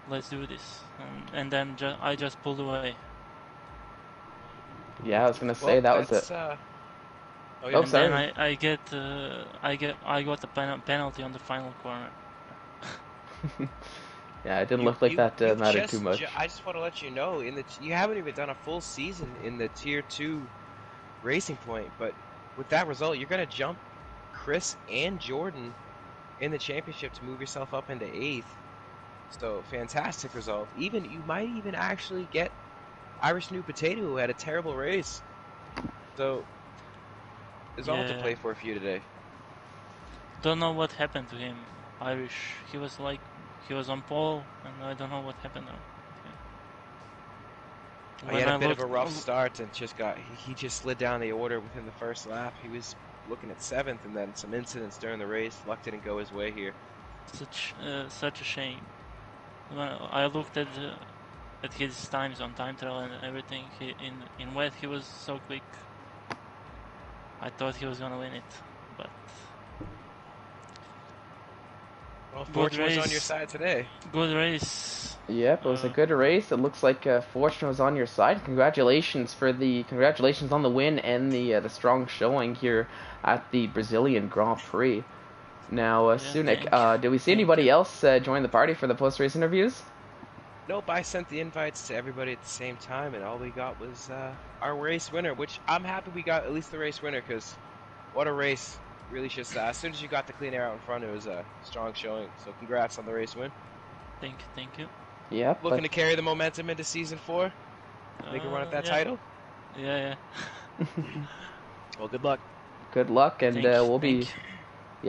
let's do this, and then I just pulled away. Yeah, I was gonna say Well, that was it. that's Oh yeah, Oh, And then sorry. I got the penalty on the final corner. Yeah, it didn't you look like you that you mattered too much. I just want to let you know you haven't even done a full season in the tier 2 racing point, but with that result, you're gonna jump Chris and Jordan in the championship to move yourself up into 8th. So fantastic result. Even you might even actually get Irish New Potato, who had a terrible race. So there's all to Yeah, play for you today. don't know what happened to him. Irish. He was on pole, and I don't know what happened now. He When had a I bit of looked, a rough start and he just slid down the order within the first lap. He was looking at 7th, and then some incidents during the race. Luck didn't go his way here. such a shame. When I looked at his times on time trial and everything, in wet he was so quick. I thought he was gonna win it, but Well, good fortune was on your race, side today. good race. Yep, it was a good race. It looks like fortune was on your side. Congratulations on the win and the strong showing here at the Brazilian Grand Prix. Now, Yeah, Sunik, did we see thank anybody you. else join the party for the post-race interviews? Nope, I sent the invites to everybody at the same time, and all we got was our race winner, which I'm happy we got at least the race winner, because what a race. Really just, as soon as you got the clean air out in front, it was a strong showing. So congrats on the race win. Thank you. Yep, Looking but to carry the momentum into season 4? Make a run at that Yeah, title? yeah. Well, good luck. good luck, and Thank you.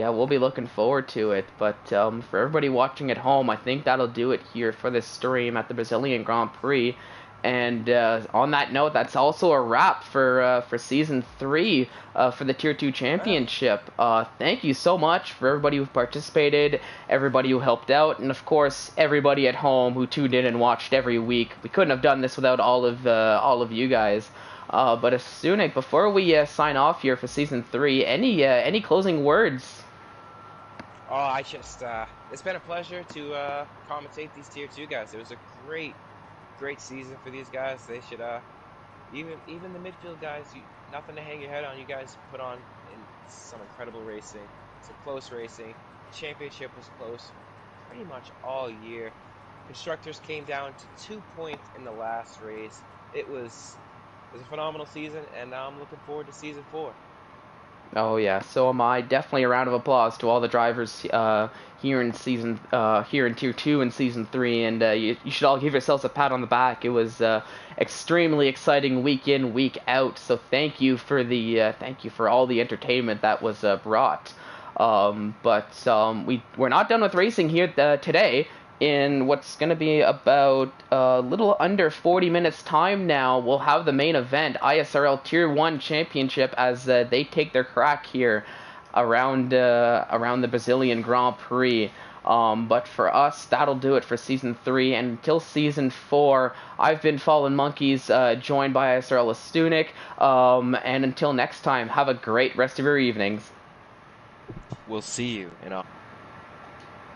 we'll be looking forward to it. But for everybody watching at home, I think that'll do it here for this stream at the Brazilian Grand Prix. And on that note, that's also a wrap for season 3 for the Tier 2 Wow. Championship. Thank you so much for everybody who participated, everybody who helped out, and of course everybody at home who tuned in and watched every week. We couldn't have done this without all of you guys. But Sunik, before we sign off here for season 3, any closing words? Oh, it's been a pleasure to commentate these tier 2 guys. It was a great season for these guys. They should, even the midfield guys, nothing to hang your head on. You guys put on some incredible racing, some close racing. Championship was close pretty much all year. Constructors came down to 2 points in the last race. It was a phenomenal season, and now I'm looking forward to season 4. Oh yeah, so am I. Definitely a round of applause to all the drivers here in Tier 2 and Season 3, and you should all give yourselves a pat on the back. It was extremely exciting week in, week out. So thank you for all the entertainment that was brought. But we're not done with racing here today. In what's going to be about a little under 40 minutes time now, we'll have the main event, ISRL Tier 1 Championship, as they take their crack here around the Brazilian Grand Prix. But for us, that'll do it for Season 3. And until Season 4, I've been Fallen Monkeys, joined by ISRL Estunik. And until next time, have a great rest of your evenings. We'll see you in a